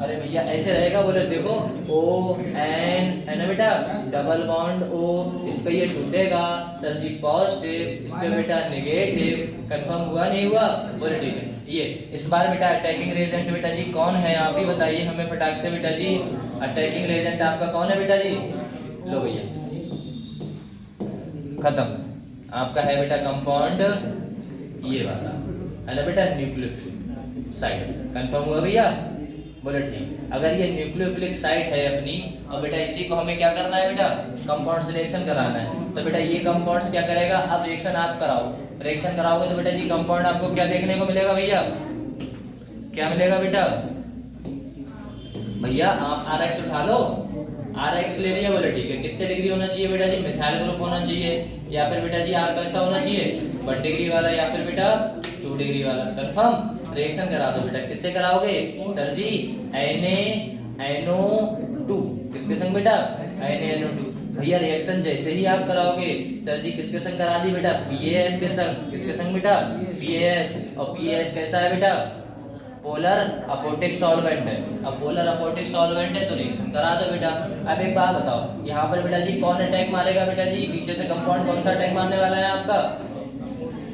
अरे भैया ऐसे रहेगा, बोले देखो ON है ना बेटा, डबल बॉन्ड O, इस पे ये टूटेगा सर जी पॉजिटिव, इस पे बेटा नेगेटिव, कंफर्म हुआ नहीं हुआ, बोले ठीक है। ये इस बार बेटा अटैकिंग रेजेंट बेटा जी कौन है आप ही बताइए हमें फटाक से बेटा जी, अटैकिंग रेजेंट आपका कौन है बेटा जी, लो भैया खत्म, आपका है बेटा कंपाउंड ये वाला है ना बेटा न्यूक्लियोफिलिक साइट, कंफर्म हुआ भैया, बोले ठीक। अगर ये न्यूक्लियोफिलिक साइट है अपनी और बेटा इसी को हमें क्या करना है बेटा कंपाउंड से रिएक्शन कराना है, तो बेटा ये कंपाउंड्स क्या करेगा, अब रिएक्शन आप कराओ, रिएक्शन कराओगे तो बेटा जी कंपाउंड आपको क्या देखने को मिलेगा भैया, क्या मिलेगा बेटा, भैया आप RX उठा लो, RX ले लिया, बोले ठीक है। कितने डिग्री होना चाहिए बेटा जी, मिथाइल ग्रुप होना चाहिए, या फिर बेटा जी R कैसा होना चाहिए 1 डिग्री वाला, या फिर बेटा 2 डिग्री वाला, कंफर्म। रिएक्शन करा दो बेटा, किससे कराओगे सर जी NaNO2 किसके संग बेटा NaNO2। भैया रिएक्शन जैसे ही आप कराओगे सर जी किसके संग करा दी बेटा PAS के संग, किसके संग बेटा PAS, और PAS कैसा है बेटा पोलर अपोटिक सॉल्वेंट है, अब पोलर अपोटिक सॉल्वेंट है तो रिएक्शन करा दो बेटा। अब एक बात बताओ यहाँ पर बेटा जी कौन अटैक मारेगा बेटा जी, पीछे से कंपाउंड कौन सा अटैक मारने वाला है आपका,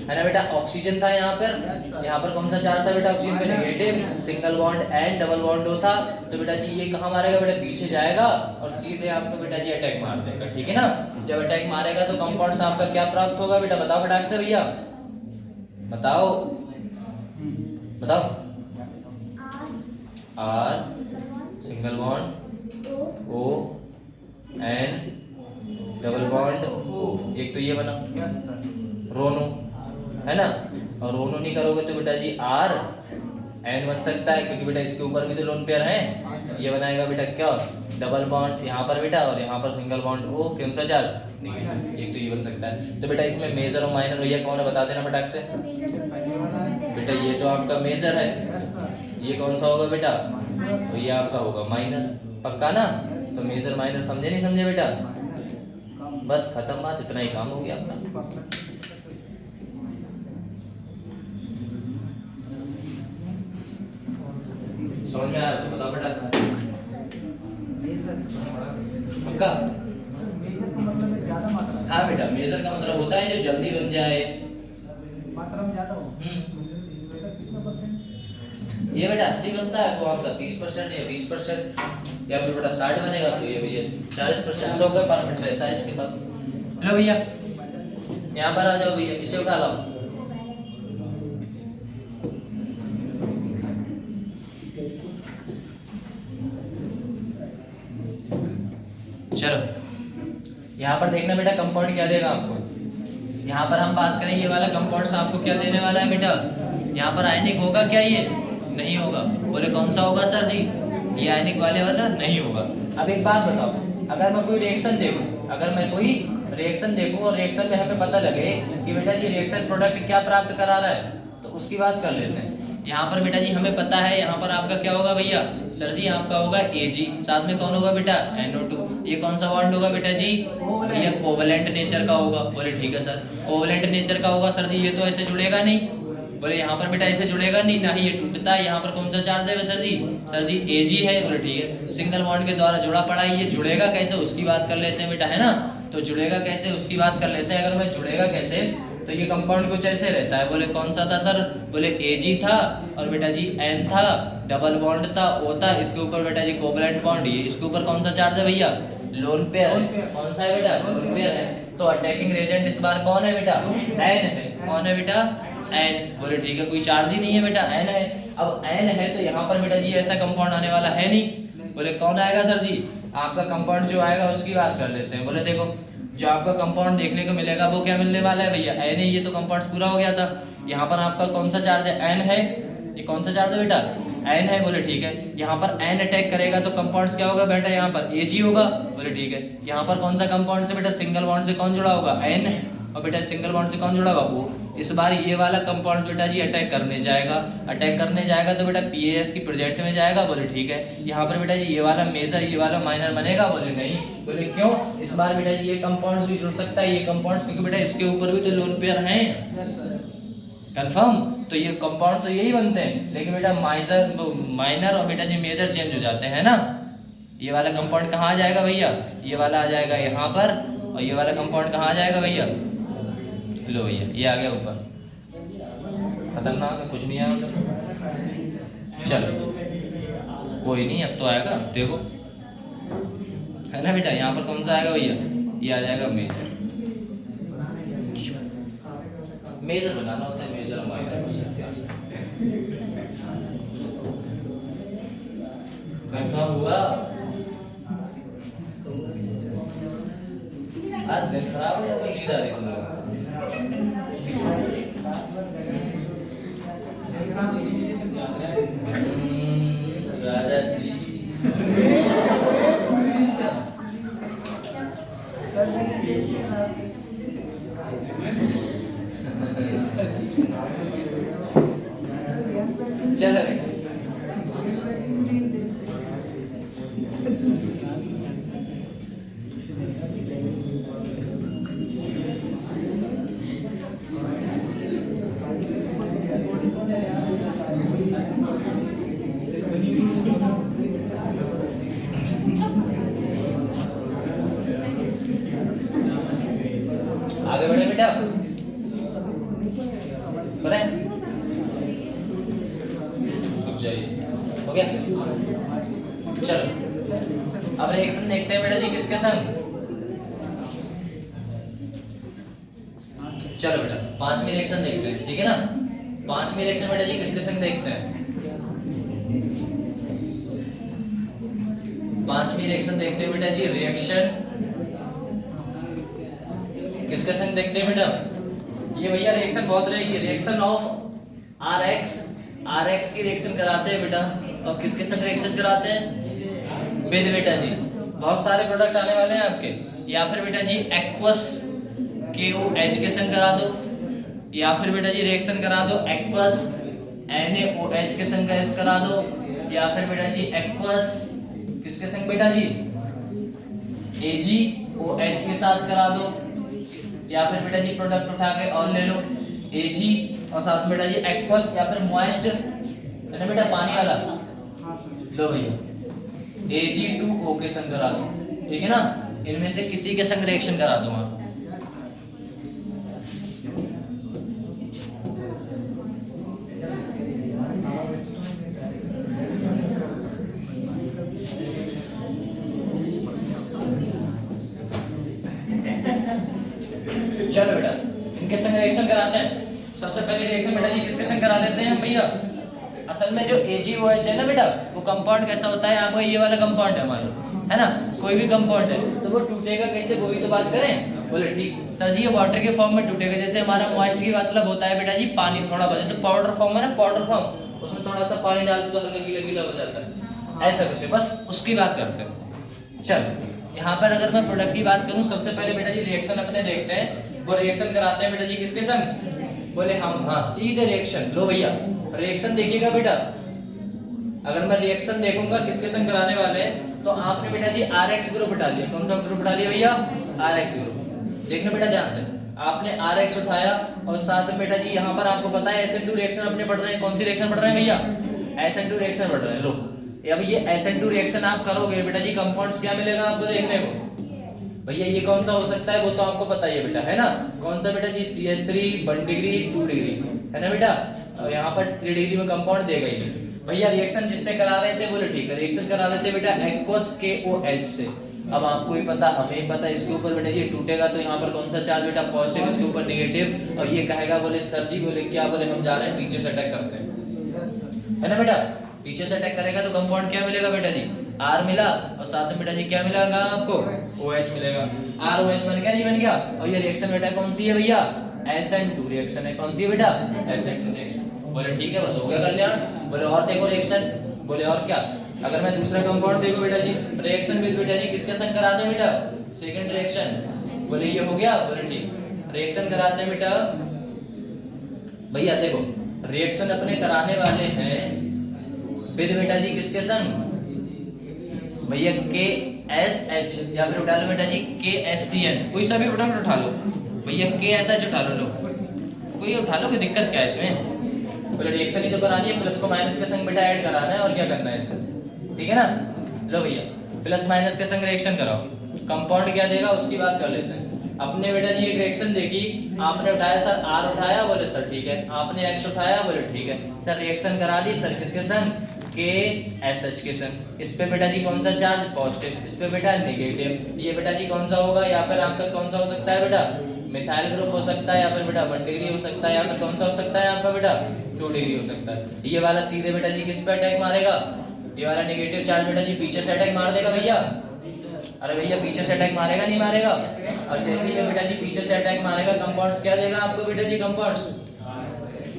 है ना बेटा ऑक्सीजन था यहाँ पर कौन सा चार्ज था बेटा ऑक्सीजन पे negative, single bond and double bond O था, तो बेटा जी ये कहाँ मारेगा बेटा पीछे जाएगा और सीधे आपको बेटा जी अटैक मार देगा, ठीक है ना। जब अटैक मारेगा तो कंपाउंड से आपका क्या प्राप्त होगा बेटा, बताओ फटाक से भैया बताओ बताओ, R single bond O N double bond O, एक तो ये बना रोनो है ना, और रोनो नहीं करोगे तो बेटा जी R N बन सकता है क्योंकि बेटा इसके ऊपर भी तो लोन पेयर है, ये बनाएगा बेटा क्या डबल बॉन्ड यहाँ पर बेटा और यहाँ पर सिंगल बॉन्ड O, कौन सा चार्ज नेगेटिव, एक तो ये बन सकता है। तो बेटा इसमें मेजर और माइनर भैया कौन है बता देना फटाक से, बेटा ये तो आपका मेजर है, ये कौन सा होगा बेटा, तो ये आपका होगा माइनर, पक्का ना। तो मेजर माइनर समझे नहीं समझे बेटा, बस खत्म बात, इतना ही काम हो गया आपका। समझ में आया तो बताओ बेटा, अच्छा पक्का, हाँ बेटा मेजर का मतलब होता है जो जल्दी बन जाए, मात्रा में ज्यादा हो। ये बेटा 80 बनता है तो आपका 30% या 20%, या फिर बेटा 60 बनेगा तो ये भैया 40%, 100 का परमिट रहता है इसके पास। लो भैया यहाँ पर आ जाओ भैया, इसे उठा लो, चलो यहाँ पर देखना बेटा कंपाउंड क्या देगा आपको, यहाँ पर हम बात करें ये वाला कंपाउंड आपको क्या देने वाला है बेटा, यहाँ पर आयनिक होगा क्या, ये नहीं होगा, बोले कौन सा होगा सर जी, ये आयनिक वाले वाला नहीं होगा। अब एक बात बताओ, अगर मैं कोई रिएक्शन देखूं और रिएक्शन में हमें पता लगे कि बेटा ये रिएक्शन प्रोडक्ट क्या प्राप्त करा रहा है, तो उसकी बात कर लेते हैं। यहाँ पर बेटा जी हमें पता है यहाँ पर आपका क्या होगा भैया, सर जी आपका होगा Ag, साथ में कौन होगा बेटा NO2, ये कौन सा बॉन्ड होगा बेटा जी, भैया कोवलेंट नेचर का होगा, बोले ठीक है सर कोवलेंट नेचर का होगा सर जी, ये तो ऐसे जुड़ेगा नहीं, बोले यहाँ पर बेटा ऐसे जुड़ेगा नहीं, ना ही ये टूटता है। यहाँ पर कौन सा चार्ज है सर जी? सर जी Ag है। बोले ठीक है, सिंगल बॉन्ड के द्वारा जुड़ा पड़ा है, ये जुड़ेगा कैसे उसकी बात कर लेते हैं बेटा, है ना। तो जुड़ेगा कैसे उसकी बात कर लेते हैं। अगर मैं जुड़ेगा कैसे, तो ये कंपाउंड कुछ ऐसे रहता है। बोले कौन सा था सर? बोले Ag था और बेटा जी N था, डबल बॉन्ड था O था, इसके ऊपर बेटा जी कोवलेंट बॉन्ड, ये इसके ऊपर कौन सा चार्ज है भैया? लोन पेयर है। कौन सा है बेटा? लोन पेयर है। तो अटैकिंग एजेंट इस बार कौन है बेटा? N है। कौन है बेटा? N। बोले ठीक है, कोई चार्ज ही नहीं है बेटा, N है। अब N है तो यहाँ पर बेटा जी ऐसा कंपाउंड आने वाला है नहीं। बोले कौन आएगा सर जी? आपका कंपाउंड जो आएगा उसकी बात कर लेते हैं। बोले देखो, जो आपका कंपाउंड देखने को मिलेगा वो क्या मिलने वाला है भैया? N है। ये तो कंपाउंड पूरा हो गया था। यहाँ पर आपका कौन सा चार्ज है? N है। ये कौन सा चार्ज है बेटा? N है। बोले ठीक है, यहाँ पर N अटैक करेगा तो कंपाउंड क्या होगा बेटा? यहाँ पर Ag होगा। बोले ठीक है, यहाँ पर कौन सा कंपाउंड से बेटा? सिंगल बॉन्ड से कौन जुड़ा होगा? N। और बेटा सिंगल बॉन्ड से कौन जुड़ा होगा? O। इस बार ये वाला कंपाउंड बेटा जी अटैक करने जाएगा। अटैक करने जाएगा तो बेटा PAS की प्रोजेक्ट में जाएगा। बोले ठीक है, यहाँ पर बेटा जी ये वाला मेजर ये वाला माइनर बनेगा। बोले नहीं। बोले क्यों? इस बार बेटा जी ये कंपाउंड्स भी जुड़ सकता है, ये कंपाउंड्स, क्योंकि बेटा इसके ऊपर भी तो लोन पेयर हैं। कंफर्म? तो ये कंपाउंड तो यही बनते हैं, लेकिन बेटा माइनर और बेटा जी मेजर चेंज हो जाते हैं ना। ये वाला कंपाउंड कहाँ आ जाएगा भैया? ये वाला आ जाएगा यहाँ पर, और ये वाला कंपाउंड कहाँ आ जाएगा भैया? लो भैया, ये आ गया ऊपर। खतरनाक है, कुछ नहीं आया उधर। चलो कोई नहीं, अब तो आएगा, देखो है ना बेटा। यहाँ पर कौन सा आएगा भैया? ये आ जाएगा मेजर। मेजर बनाना होता है, मेजर माइनर कंफर्म हुआ? आज दिन खराब है, तो नींद आ रही तुम लोग? राजा जी चलो आगे बढ़े बेटा, बढ़े, रुक जाइए, हो गया। चलो अब रिएक्शन देखते हैं बेटा जी किसके संग। चलो बेटा पांचवी रिएक्शन देखते हैं, ठीक है ना। पांचवी रिएक्शन बेटा जी किसके संग देखते हैं? पांचवी रिएक्शन देखते हैं बेटा जी, रिएक्शन किसके संग देखते हैं बेटा? ये भैया रिएक्शन बहुत रहेगी, रिएक्शन ऑफ RX की रिएक्शन कराते हैं बेटा। और किसके संग रिएक्शन कराते हैं? विद बेटा जी बहुत सारे प्रोडक्ट आने वाले हैं आपके, या फिर बेटा जी एक्वस KOH के संग करा दो, या फिर बेटा जी रिएक्शन करा दो एक्वस NaOH के संग करा दो, या फिर बेटा जी एक्वस किसके संग बेटा जी? AgOH के साथ करा दो, या फिर बेटा जी प्रोडक्ट उठा के और ले लो Ag और साथ में बेटा जी एक्वस या फिर मॉइस्ट है ना बेटा, पानी वाला। लो भैया Ag2O के संग करा दो, ठीक है ना। इनमें से किसी के संग रिएक्शन करा दो आप। चलो बेटा इनके संग रिएक्शन कराते हैं। सबसे पहले रिएक्शन बेटा जी किसके संग करा लेते हैं भैया? असल में जो AgOH है ना बेटा, वो कंपाउंड कैसा होता है? आपका ये वाला कंपाउंड है मान लो, है ना, कोई भी कंपाउंड है तो वो टूटेगा कैसे, वो भी तो बात करें। बोले ठीक सर जी, ये वाटर के फॉर्म में टूटेगा। जैसे हमारा मॉइस्ट की मतलब होता है बेटा जी पानी, थोड़ा बहुत जैसे पाउडर फॉर्म है ना, पाउडर फॉर्म, उसमें थोड़ा सा पानी डाल दो तो हल्का गीला गीला हो जाता है, ऐसा कुछ है, बस उसकी बात करते हैं। चलो यहाँ पर अगर मैं प्रोडक्ट की बात करूँ, सबसे पहले बेटा जी रिएक्शन अपने देखते हैं। वो रिएक्शन कराते हैं बेटा जी किसके संग? बोले हम हाँ सीधे रिएक्शन। लो भैया रिएक्शन देखिएगा बेटा, अगर मैं रिएक्शन देखूंगा किसके संग कराने वाले हैं, तो आपने बेटा जी RX ग्रुप डाल दिया। कौन सा ग्रुप डालिए भैया? RX group. देखना बेटा ध्यान से, आपने RX उठाया और साथ में बेटा जी यहाँ पर आपको पता है SN2 रिएक्शन अपने पढ़ रहे हैं, कौन सी रिएक्शन पढ़ रहे हैं भैया? SN2 रिएक्शन पढ़ रहे हैं। लो अब ये SN2 रिएक्शन आप करोगे बेटा जी, कंपाउंड्स क्या मिलेगा आपको देखने को? भैया ये कौन सा हो सकता है वो तो आपको पता ही है बेटा, है ना? कौन सा बेटा जी? CH3 1 डिग्री 2 डिग्री, है ना बेटा? और यहाँ पर 3 डिग्री में कंपाउंड देगा ही नहीं। भैया रिएक्शन जिससे करा रहे थे बोले ठीक है, रिएक्शन करा रहे थे बेटा एक्वस KOH से। अब आपको ही पता, हमें ही पता, इसके ऊपर बेटा ये टूटेगा तो यहाँ पर कौन सा चार्ज बेटा? पॉजिटिव, इसके ऊपर नेगेटिव। और ये कहेगा बोले सर जी बोले क्या बोले हम जा रहे हैं पीछे से अटैक करते हैं, है ना बेटा? पीछे से अटैक करेगा तो कंपाउंड क्या मिलेगा बेटा जी? R मिला और साथ में बेटा जी क्या मिलेगा आपको? OH मिलेगा। ROH बन गया नहीं बन गया? और ये रिएक्शन बेटा कौन सी है भैया? SN2 रिएक्शन है। कौन सी है बेटा? SN2 reaction. बोले ठीक है बस हो गया कल्याण। बोले और देखो रिएक्शन, बोले और क्या? अगर मैं दूसरा कंपाउंड देखो बेटा जी, रिएक्शन विद बेटा जी किसके संग कराते हैं बेटा? Second reaction. बोले ये हो गया? बोले ठीक। रिएक्शन कराते हैं बेटा भैया, देखो रिएक्शन अपने कराने वाले हैं विद बेटा जी किसके संग? भैया KSH, या फिर उठा लो बेटा जी KSCN, कोई सा भी प्रोडक्ट उठा लो भैया, KSH उठा लो। कोई उठा लो, कोई दिक्कत क्या है इसमें? बोले रिएक्शन ही तो करानी है, प्लस को माइनस के संग बेटा ऐड कराना है और क्या करना है इसको, ठीक है ना? लो भैया प्लस माइनस के संग रिएक्शन कराओ, कंपाउंड क्या देगा उसकी बात कर लेते हैं। अपने बेटा जी एक रिएक्शन देखी, आपने उठाया सर R उठाया, बोले सर ठीक है। आपने X उठाया, बोले ठीक है सर। रिएक्शन करा दी सर किसके संग? KSH के संग। इस पे बेटा जी कौन सा चार्ज? पॉजिटिव, इस पे बेटा नेगेटिव। ये बेटा जी कौन सा होगा? या फिर आपका कौन सा हो सकता है बेटा? मिथाइल ग्रुप हो सकता है, या फिर बेटा 1 डिग्री हो सकता है, या फिर कौन सा हो सकता है आपका बेटा? 2 डिग्री हो सकता है। ये वाला सीधे बेटा जी किस पे अटैक मारेगा? ये वाला नेगेटिव चार्ज बेटा जी पीछे से अटैक मार देगा भैया। अरे भैया पीछे से अटैक मारेगा नहीं मारेगा? और जैसे ही ये बेटा जी पीछे से अटैक मारेगा, कंपाउंड्स क्या देगा आपको बेटा जी? कंपाउंड्स।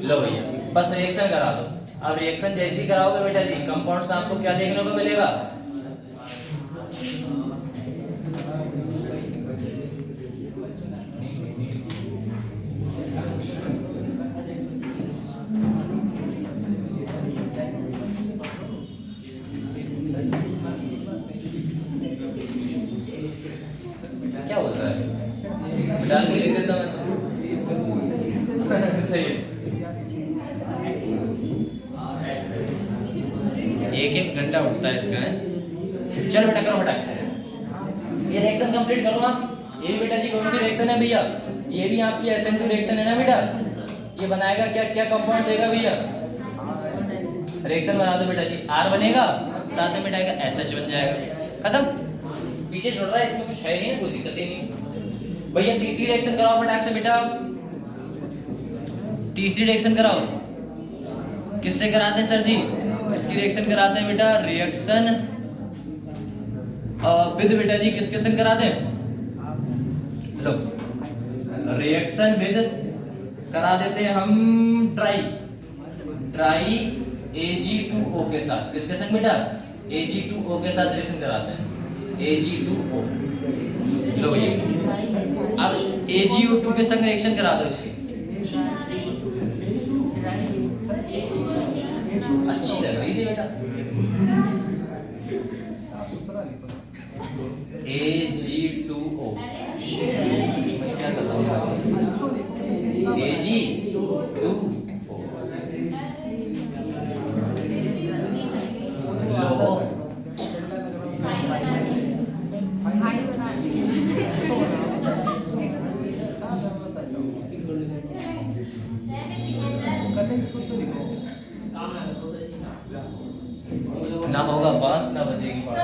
लो भैया बस रिएक्शन करा दो। अब रिएक्शन जैसे ही कराओगे बेटा जी, कंपाउंड्स आपको क्या देखने को मिलेगा? क्या होता है? डाल के लिख देता मैं तो सही है। एक घंटा उठता है इसका है। चल बेटा करो फटाक से, ये रिएक्शन कंप्लीट करो आप। ये भी बेटा जी कौन सी रिएक्शन है भैया? ये भी आपकी SN2 रिएक्शन है ना बेटा? ये बनाएगा क्या क्या कंपाउंड देगा भैया? रिएक्शन बना दो बेटा जी, R बनेगा, साथ में बेटा SH बन जाएगा, खत्म। पीछे छोड़ रहा है, इसमें कुछ है नहीं, कोई दिक्कत ही नहीं। भैया तीसरी रिएक्शन कराओ फटाक से बेटा, तीसरी रिएक्शन कराओ। किससे कराते हैं सर जी? इसकी रिएक्शन कराते हैं बेटा रिएक्शन विद बेटा जी किसके संग कराते हैं? लो रिएक्शन विद करा देते हैं हम ट्राई Ag2O के साथ। किसके संग बेटा? Ag2O के साथ रिएक्शन कराते हैं, Ag2O। लो भैया अब Ag2 के संग रिएक्शन करा दो इसकी। अच्छी लग रही थी बेटा, Ag2O। क्या करता हूँ Ag2O। लो ना होगा बांस ना बजेगी बांस।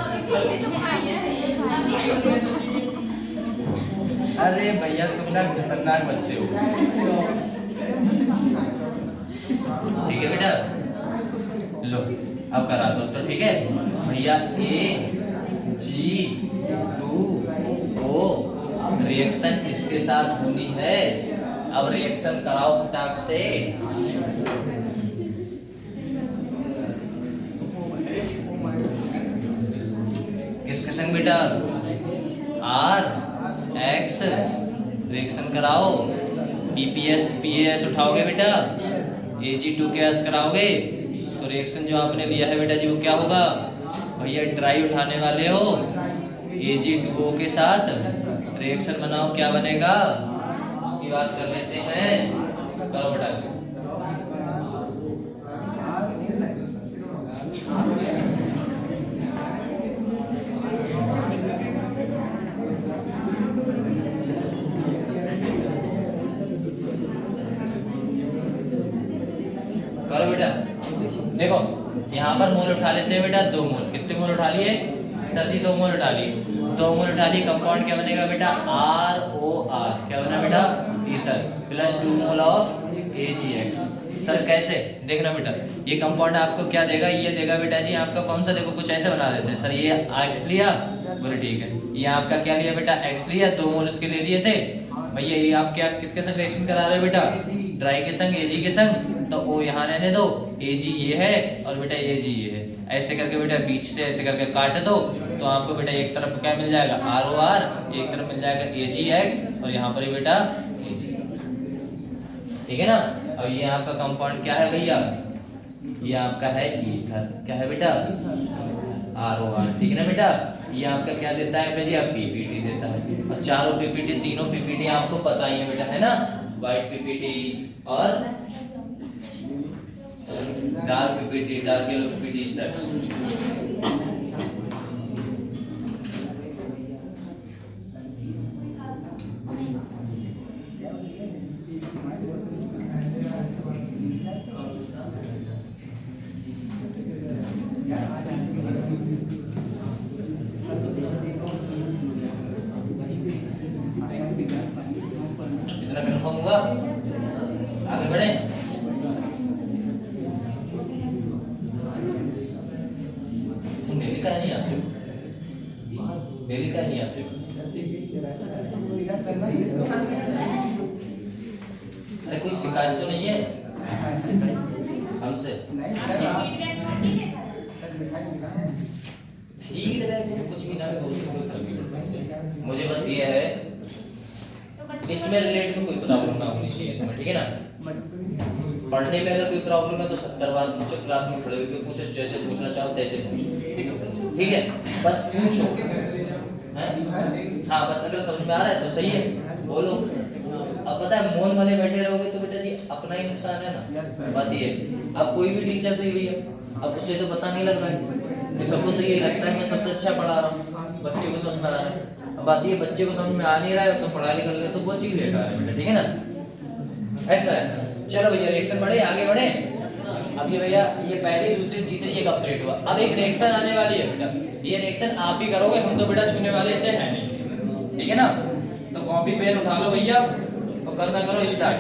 अरे भैया सुनना, खतरनाक बच्चे हो। ठीक है बेटा, लो अब करा दो तो ठीक है भैया। Ag2O रिएक्शन इसके साथ होनी है। अब रिएक्शन कराओ फटाक से। किसके संग बेटा? RX रिएक्शन कराओ। PPS उठाओगे बेटा, Ag2 कराओगे तो रिएक्शन जो आपने लिया है बेटा जी वो क्या होगा? भैया ट्राई उठाने वाले हो, Ag2O के साथ रिएक्शन बनाओ, क्या बनेगा? उसकी बात कर लेते हैं। करो बेटा से। करो बेटा। देखो यहाँ पर मोल उठा लेते हैं बेटा, 2 मोल। कितने मोल उठा लिए सर जी? 2 मोल उठा लिए। 2 मोल उठा लिए। कंपाउंड क्या बनेगा बेटा? ROR। क्या बना बेटा? Ether plus 2 mole of AgX। Sir कैसे? देखना बेटा, ये कंपाउंड आपको क्या देगा? ये देगा बेटा जी आपका कौन सा? देखो कुछ ऐसे बना देते हैं सर। ये X लिया, बोले ठीक है। ये आपका क्या लिया बेटा? X लिया, 2 मोल इसके ले लिए थे भैया। ये आप क्या किसके संग रिएक्शन करा रहे हो बेटा? ड्राई के संग, Ag के संग। तो O यहाँ रहने दो, Ag ये है और बेटा Ag ये है। ऐसे करके बेटा बीच से ऐसे करके काट दो, तो आपको बेटा एक तरफ क्या मिल जाएगा? ROR, एक तरफ मिल जाएगा AgX और यहाँ पर ही बेटा Ag। ठीक है ना? और ये आपका कंपाउंड क्या है भैया? ये आपका है ईथर। क्या है बेटा? ROR। ठीक है ना बेटा? ये आपका क्या देता है भैया? PPT देता है। और चारों PPT, तीनों PPT आपको पता ही है बेटा, है ना? व्हाइट PPT और dark PPT, dark yellow PPT इस टाइप से। इतना कंफर्म हुआ? आगे बढ़े। डेली का नहीं आते? डेली का नहीं आते? अरे कोई शिकायत तो नहीं है हमसे? फीडबैक कुछ भी ना हो, उसमें कोई फर्क नहीं पड़ता मुझे। बस ये है इसमें रिलेटेड कोई प्रॉब्लम ना होनी चाहिए तुम्हें। ठीक है ना? पढ़ने में अगर कोई प्रॉब्लम है तो 70 बार पूछो, क्लास में खड़े होकर पूछो, जैसे पूछना चाहो तैसे पूछो। ठीक है? बस पूछो। हाँ बस अगर समझ में आ रहा है तो सही है, बोलो। अब पता है मौन वाले बैठे रहोगे तो बेटा जी अपना ही नुकसान है ना। बात ये अब कोई भी टीचर से भैया, अब उसे तो पता नहीं लग रहा है, सबको तो ये लगता है मैं सबसे अच्छा पढ़ा रहा हूँ, बच्चे को समझ में आ रहा है। अब बात ये बच्चे को समझ में आ नहीं रहा है तो पढ़ा लिखा ले तो वो चीज बेकार है बेटा। ठीक है ना? ऐसा है। चलो भैया रिएक्शन बढ़े, आगे बढ़े। अब ये भैया ये पहली, दूसरी, तीसरी ये कंप्लीट हुआ। अब एक रिएक्शन आने वाली है बेटा, ये रिएक्शन आप ही करोगे, हम तो बेटा छूने वाले से है नहीं। ठीक है ना? तो कॉपी पेन उठा लो भैया और करना करो स्टार्ट।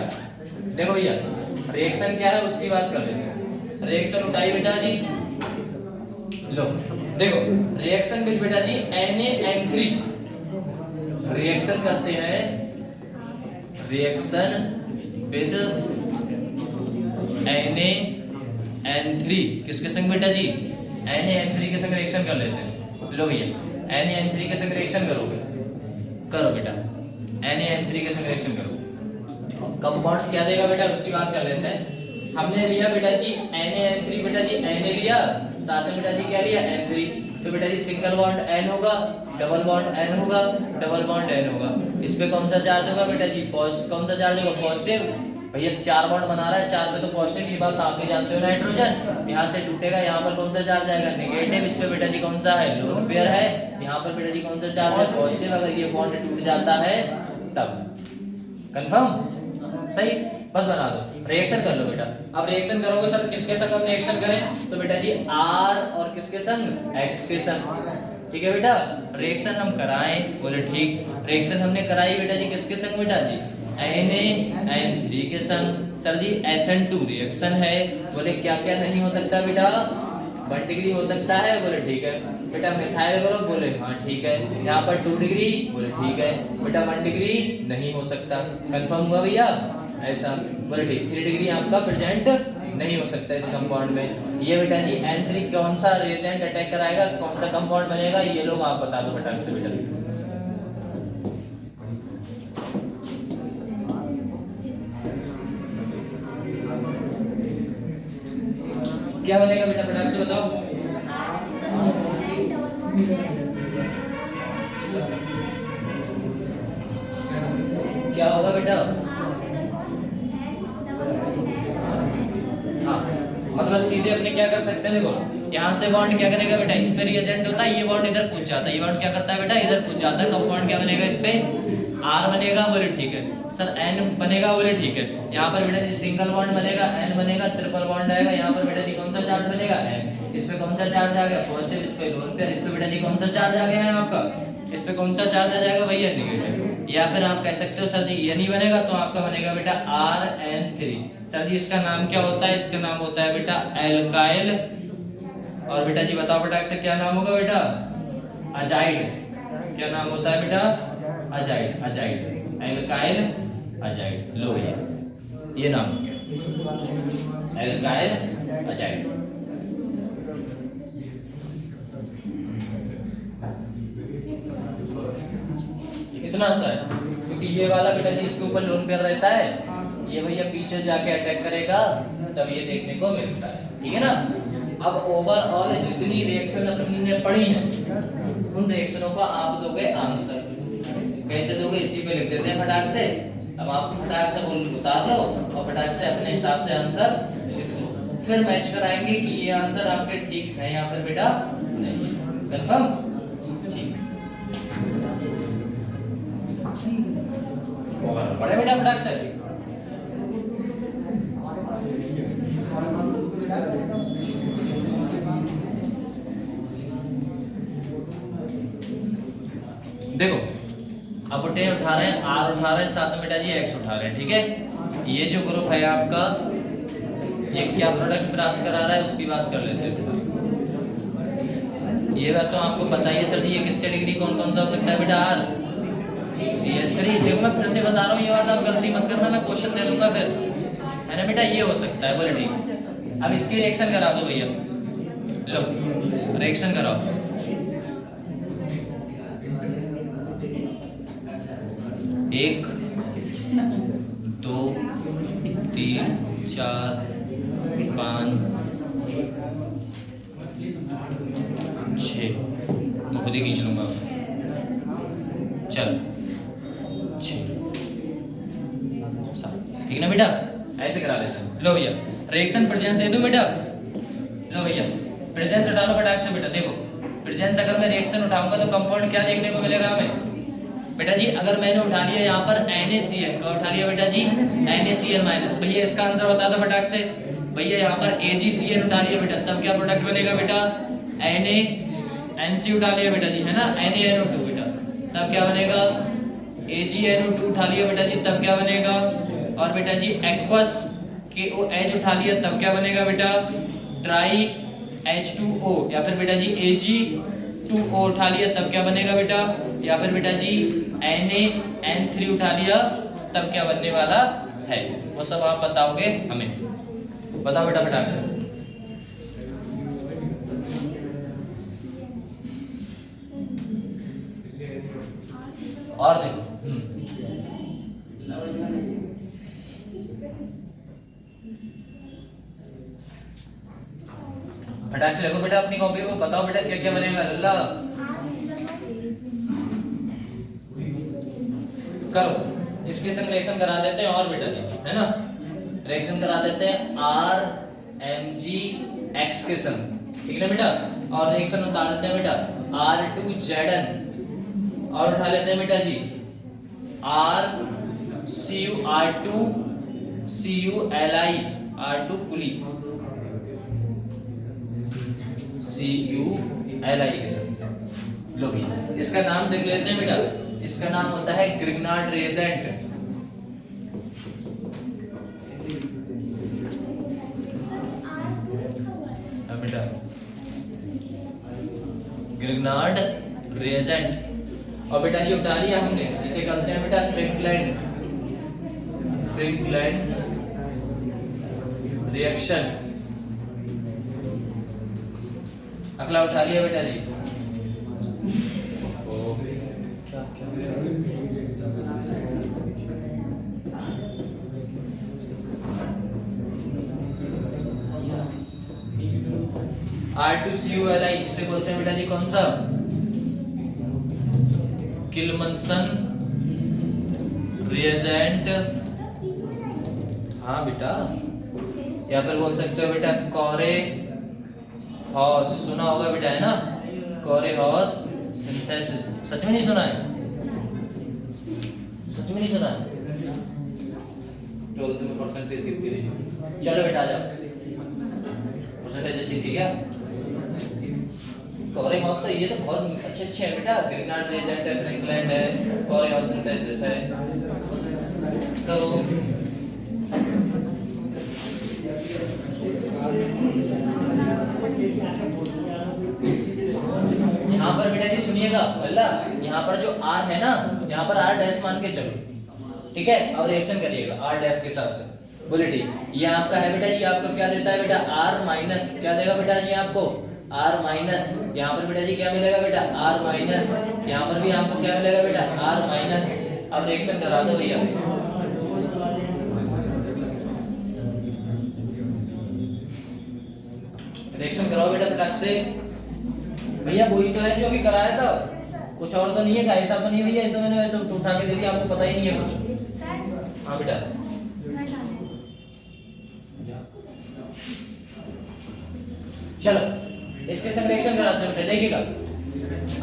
देखो भैया रिएक्शन क्या है उसकी बात कर लेते हैं। रिएक्शन उठाई बेटा जी, लो देखो रिएक्शन विद बेटा जी NaN3। रिएक्शन करते हैं, रिएक्शन विद NaN3 किसके संग बेटा जी? NaN3 के संग रिएक्शन कर लेते हैं। लो भैया NaN3 के संग रिएक्शन करोगे, करो बेटा NaN3 के संग रिएक्शन करो। कंपाउंड्स क्या देगा बेटा उसकी बात कर लेते हैं। हमने लिया बेटा जी NaN3, बेटा जी Na लिया, साथ में बेटा जी क्या लिया? N3। तो बेटा जी सिंगल बॉन्ड N होगा, डबल बॉन्ड N होगा, डबल बॉन्ड N होगा। इस पे कौन सा चार्ज होगा बेटा जी? कौन सा चार्ज होगा? पॉजिटिव। भैया 4 बॉन्ड बना रहा है, 4 पे तो पॉजिटिव, ये बात आप भी जानते हो नाइट्रोजन। यहाँ से टूटेगा, यहाँ पर कौन सा चार्ज आएगा? नेगेटिव। इस पे बेटा जी कौन सा है? लोन पेयर है। यहाँ पर बेटा जी कौन सा चार्ज है? पॉजिटिव। अगर ये बॉन्ड टूट जाता है तब। कंफर्म? सही, बस बना दो, रिएक्शन कर लो बेटा। अब रिएक्शन करोगे सर किसके संग हम रिएक्शन करें? तो बेटा जी R और किसके संग? X के संग। ठीक है बेटा? रिएक्शन हम कराएं, बोले ठीक। रिएक्शन हमने कराई बेटा जी किसके संग बेटा जी? NaN3 के संग। सर जी SN2 रिएक्शन है, बोले क्या क्या नहीं हो सकता बेटा? 1 डिग्री हो सकता है, बोले ठीक है बेटा। मिथाइल ग्रुप, बोले हाँ ठीक है। यहाँ पर 2 डिग्री, बोले ठीक है बेटा। 1 डिग्री नहीं हो सकता। कंफर्म हुआ भैया? ऐसा, बोले ठीक। 3 डिग्री आपका प्रेजेंट नहीं हो सकता इस कंपाउंड में। ये बेटा जी N3 कौन सा रिएजेंट अटैक कराएगा, कौन सा कंपाउंड बनेगा, ये लोग आप बता दो बेटा से बेटा। क्या बनेगा बेटा फटाक से बताओ। क्या होगा बेटा? हाँ, मतलब सीधे अपने क्या कर सकते हैं, देखो यहाँ से बॉन्ड क्या करेगा बेटा, इस पे रिएजेंट होता है, ये बॉन्ड इधर कूद जाता है, ये बॉन्ड क्या करता है बेटा, इधर कूद जाता है, कंपाउंड क्या बनेगा, इस पे R बनेगा, बोले ठीक है सर, N बनेगा, बोले ठीक है। यहाँ पर बेटा जी सिंगल बॉन्ड बनेगा, N बनेगा, ट्रिपल बॉन्ड आएगा, यहाँ पर बेटा जी कौन सा चार्ज बनेगा, N, इस पे कौन सा चार्ज आ गया, पॉजिटिव, इस पे लोन पेयर, इस पे बेटा जी कौन सा चार्ज आ गया है आपका, इस पे कौन सा चार्ज आ जाएगा भैया, नेगेटिव। या फिर आप कह सकते हो सर जी ये नहीं बनेगा, तो आपका बनेगा बेटा RN3। सर जी इसका नाम क्या होता है, इसका नाम होता है बेटा एल्काइल, और बेटा जी बताओ बेटा इसका क्या नाम होगा बेटा, अजाइड। क्या नाम होता है बेटा, अजाइड, अजाइड, एल्काइल अजाइड। लो भैया ये नाम हो गया एल्काइल अजाइड। इतना सा है, क्योंकि ये वाला बेटा जी इसके ऊपर लोन पेयर रहता है, ये भैया पीछे जाके अटैक करेगा, तब ये देखने को मिलता है, ठीक है ना। अब ओवरऑल जितनी रिएक्शन अपनी ने पढ़ी है, उन रिएक्शनों का आप दोगे आंसर। कैसे दोगे, इसी पे लिख देते हैं फटाक से। अब आप फटाक से उतार लो और फटाक से अपने हिसाब से आंसर लिख लो, फिर मैच कराएंगे कि ये आंसर आपके ठीक है या फिर बेटा नहीं। कंफर्म? ठीक, पढ़े बेटा फटाक से। देखो अब उठे उठा रहे हैं, R उठा रहे हैं, साथ में बेटा जी X उठा रहे हैं, ठीक है। ये जो ग्रुप है आपका, ये क्या प्रोडक्ट प्राप्त करा रहा है उसकी बात कर लेते हैं। ये बात तो आपको पता ही है सर जी, ये कितने डिग्री कौन कौन सा हो सकता है बेटा, R CH3। देखो मैं फिर से बता रहा हूँ, ये बात आप गलती मत करना, मैं क्वेश्चन दे दूंगा फिर, है ना बेटा, ये हो सकता है, बोले ठीक। अब इसकी रिएक्शन करा दो भैया, लो रिएक्शन कराओ। एक, दो, तीन, चार, पाँच, छः, मैं खुद ही खींच लूंगा, चल 6, 7, ठीक ना बेटा, ऐसे करा लेते हैं। लो भैया रिएक्शन प्रेजेंस दे दूं बेटा, लो भैया प्रेजेंस उठा लो फटाक से बेटा। देखो प्रेजेंस अगर मैं रिएक्शन उठाऊंगा तो कंपाउंड क्या देखने को मिलेगा हमें बेटा जी, अगर मैंने उठा लिया यहाँ पर NaCl, का उठा लिया बेटा जी NaCl माइनस, भैया इसका आंसर बता दो फटाक से। भैया यहाँ पर AgCl उठा लिया बेटा, तब क्या प्रोडक्ट बनेगा बेटा, NaNC उठा लिया बेटा जी, है ना, NaNO2 बेटा, तब क्या बनेगा, AgNO2 उठा लिया बेटा जी, तब क्या बनेगा, और बेटा जी एक्वस KOH उठा लिया, तब क्या बनेगा बेटा, ट्राई H2O, या फिर बेटा जी Ag2O उठा लिया, तब क्या बनेगा बेटा, या फिर बेटा जी NaN3 उठा लिया, तब क्या बनने वाला है, वो सब आप बताओगे हमें। बताओ बेटा फटाक से। और देखो फटाक से देखो बेटा अपनी कॉपी को, बताओ बेटा क्या क्या बनेगा, लल्ला करो। इसके संग रिएक्शन करा देते हैं और बेटा जी, है ना, रिएक्शन करा देते हैं RMgX के संग, ठीक है बेटा, और रिएक्शन उतार देते हैं बेटा R2Zn, और उठा लेते हैं बेटा जी R2Culi, R2 कुली, Culi के संग। लो भैया इसका नाम देख लेते हैं बेटा, इसका नाम होता है ग्रिग्नार्ड रिएजेंट। बेटा ग्रिग्नार्ड रिएजेंट, और बेटा जी उठा लिया हमने, इसे कहते हैं बेटा फ्रिंकलैंड्स रिएक्शन। अगला उठा लिया बेटा जी, R2CuLi, इसे बोलते हैं बेटा जी कौन सा, किल्मनसन रिएजेंट, हाँ बेटा, या फिर बोल सकते हो बेटा कोरे हॉस, सुना होगा बेटा, है ना, कोरे हॉस सिंथेसिस। सच में नहीं सुना है? सच में नहीं सुना है? 12th में परसेंटेज कितनी रही? चलो बेटा आ जाओ, परसेंटेज अच्छी थी क्या? कोरे हॉस तो ये तो बहुत अच्छे अच्छे है बेटा, ग्रीनार्ड रिएजेंट है, फ्रैंकलैंड है, कोरे हॉस सिंथेसिस है। तो यहाँ पर बेटा जी सुनिएगा, मतलब यहाँ पर जो R है ना, यहाँ पर R डैश मान के चलो, ठीक है, और रिएक्शन करिएगा R डैश के हिसाब से। बोले ठीक, ये आपका है बेटा, ये आपको क्या देता है बेटा, R माइनस, क्या देगा बेटा जी आपको, R माइनस, यहाँ पर बेटा जी क्या मिलेगा बेटा, R माइनस, यहाँ पर भी आपको क्या मिलेगा बेटा, R माइनस। अब रिएक्शन करा दो भैया, रिएक्शन कराओ बेटा फटाक से। भैया वही तो है जो अभी कराया था, कुछ और तो नहीं है, ऐसा तो नहीं भैया, ऐसा मैंने वैसे उठा के दे दिया, आपको पता ही नहीं है कुछ। हाँ बेटा, चलो इसके संग रिएक्शन कराते हैं बेटा, देखिएगा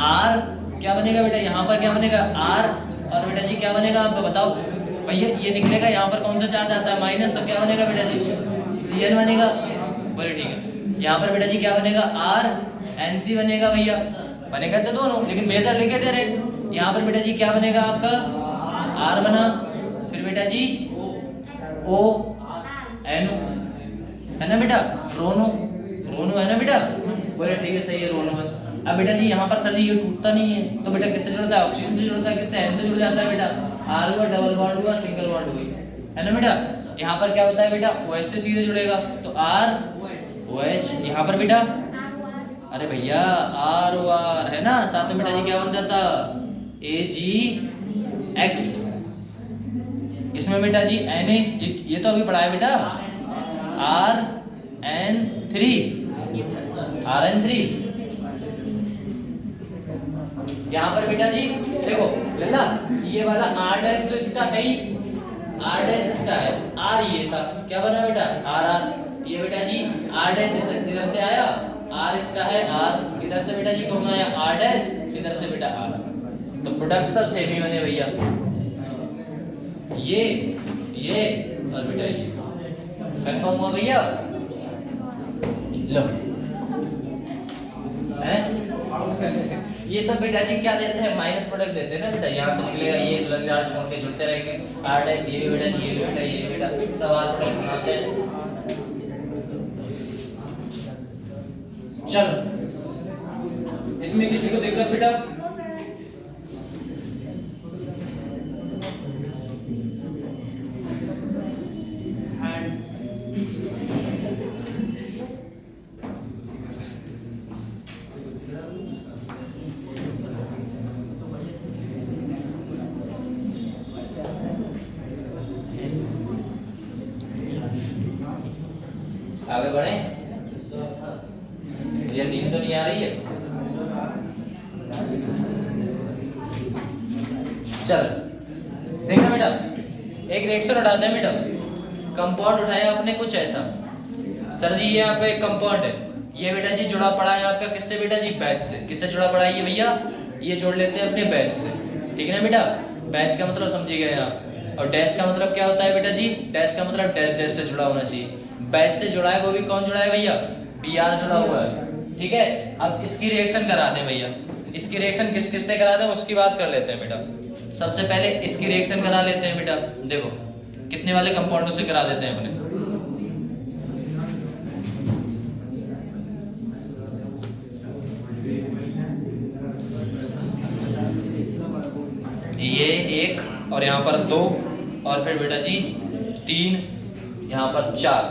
R क्या बनेगा बेटा, यहाँ पर क्या बनेगा R, और बेटा जी क्या बनेगा आपको बताओ भैया, ये निकलेगा यहाँ पर कौन सा चार्ज आता है, माइनस, तो क्या बनेगा बेटा जी, Cl बनेगा। बोले ठीक है, यहाँ पर बेटा जी क्या बनेगा, R NC बनेगा भैया, बनेगा तो दोनों, लेकिन मेजर लेके दे रहे। यहाँ पर बेटा जी क्या बनेगा आपका, R बना, फिर बेटा जी O NO, है ना बेटा, रोनो, रोनो है ना बेटा। बोले ठीक है, सही है, रोनो है। अब बेटा जी यहाँ पर सर जी ये टूटता नहीं है, तो बेटा किससे जुड़ता है, ऑक्सीजन से जुड़ता है, किससे, N से जुड़ जाता है बेटा, R हुआ, डबल बॉन्ड हुआ, सिंगल बॉन्ड हुई, है ना बेटा। यहाँ पर क्या होता है बेटा, OH से सीधे जुड़ेगा, तो R OH, यहाँ पर बेटा, अरे भैया R O R है ना, साथ में बेटा जी क्या बन जाता, AgX, इसमें बेटा जी Na, ये तो अभी पढ़ा है बेटा, RN3, RN3। यहाँ पर बेटा जी देखो लल्ला, ये वाला R डैश तो इसका है ही, R डैश इसका है, R ये था, क्या बना बेटा, RR, ये बेटा जी R डैश इधर से आया, R इसका है, R इधर से बेटा जी कौन आया, R डैश, इधर से बेटा R, तो प्रोडक्ट सब सेम ही बने भैया, ये और बेटा ये, कंफर्म हुआ भैया। लो है ये सब बेटा जी क्या देते हैं, माइनस प्रोडक्ट देते हैं ना बेटा, यहाँ से निकलेगा ये प्लस चार्ज छोड़ के जुड़ते रहेंगे, R डैश, ये बेटा जी, ये बेटा, ये बेटा, सब आर प्रोडक्ट बनाते हैं। चलो इसमें किसी को दिक्कत बेटा, आगे बढ़े, ये नींद तो नहीं आ रही है। चल देखना बेटा, एक रिएक्शन उठाते हैं बेटा, कंपाउंड उठाया आपने कुछ ऐसा, सर जी ये आपका एक कंपाउंड है, ये बेटा जी जुड़ा पड़ा है आपका किससे बेटा जी, बैच से। किससे जुड़ा पड़ा है ये भैया, ये जोड़ लेते हैं अपने बैच से, ठीक है ना बेटा। बैच का मतलब समझ गए आप, और डैश का मतलब क्या होता है बेटा जी, डैश का मतलब डैश डैश से जुड़ा होना चाहिए। बैच से जुड़ा है, वो भी कौन जुड़ा है भैया, Br जुड़ा हुआ है, ठीक है। अब इसकी रिएक्शन कराते हैं भैया, इसकी रिएक्शन किस किस से कराते हैं उसकी बात कर लेते हैं बेटा। सबसे पहले इसकी रिएक्शन करा लेते हैं बेटा, देखो कितने वाले कंपाउंडों से करा देते हैं अपने, ये एक, और यहाँ पर 2, और फिर बेटा जी 3, यहाँ पर 4,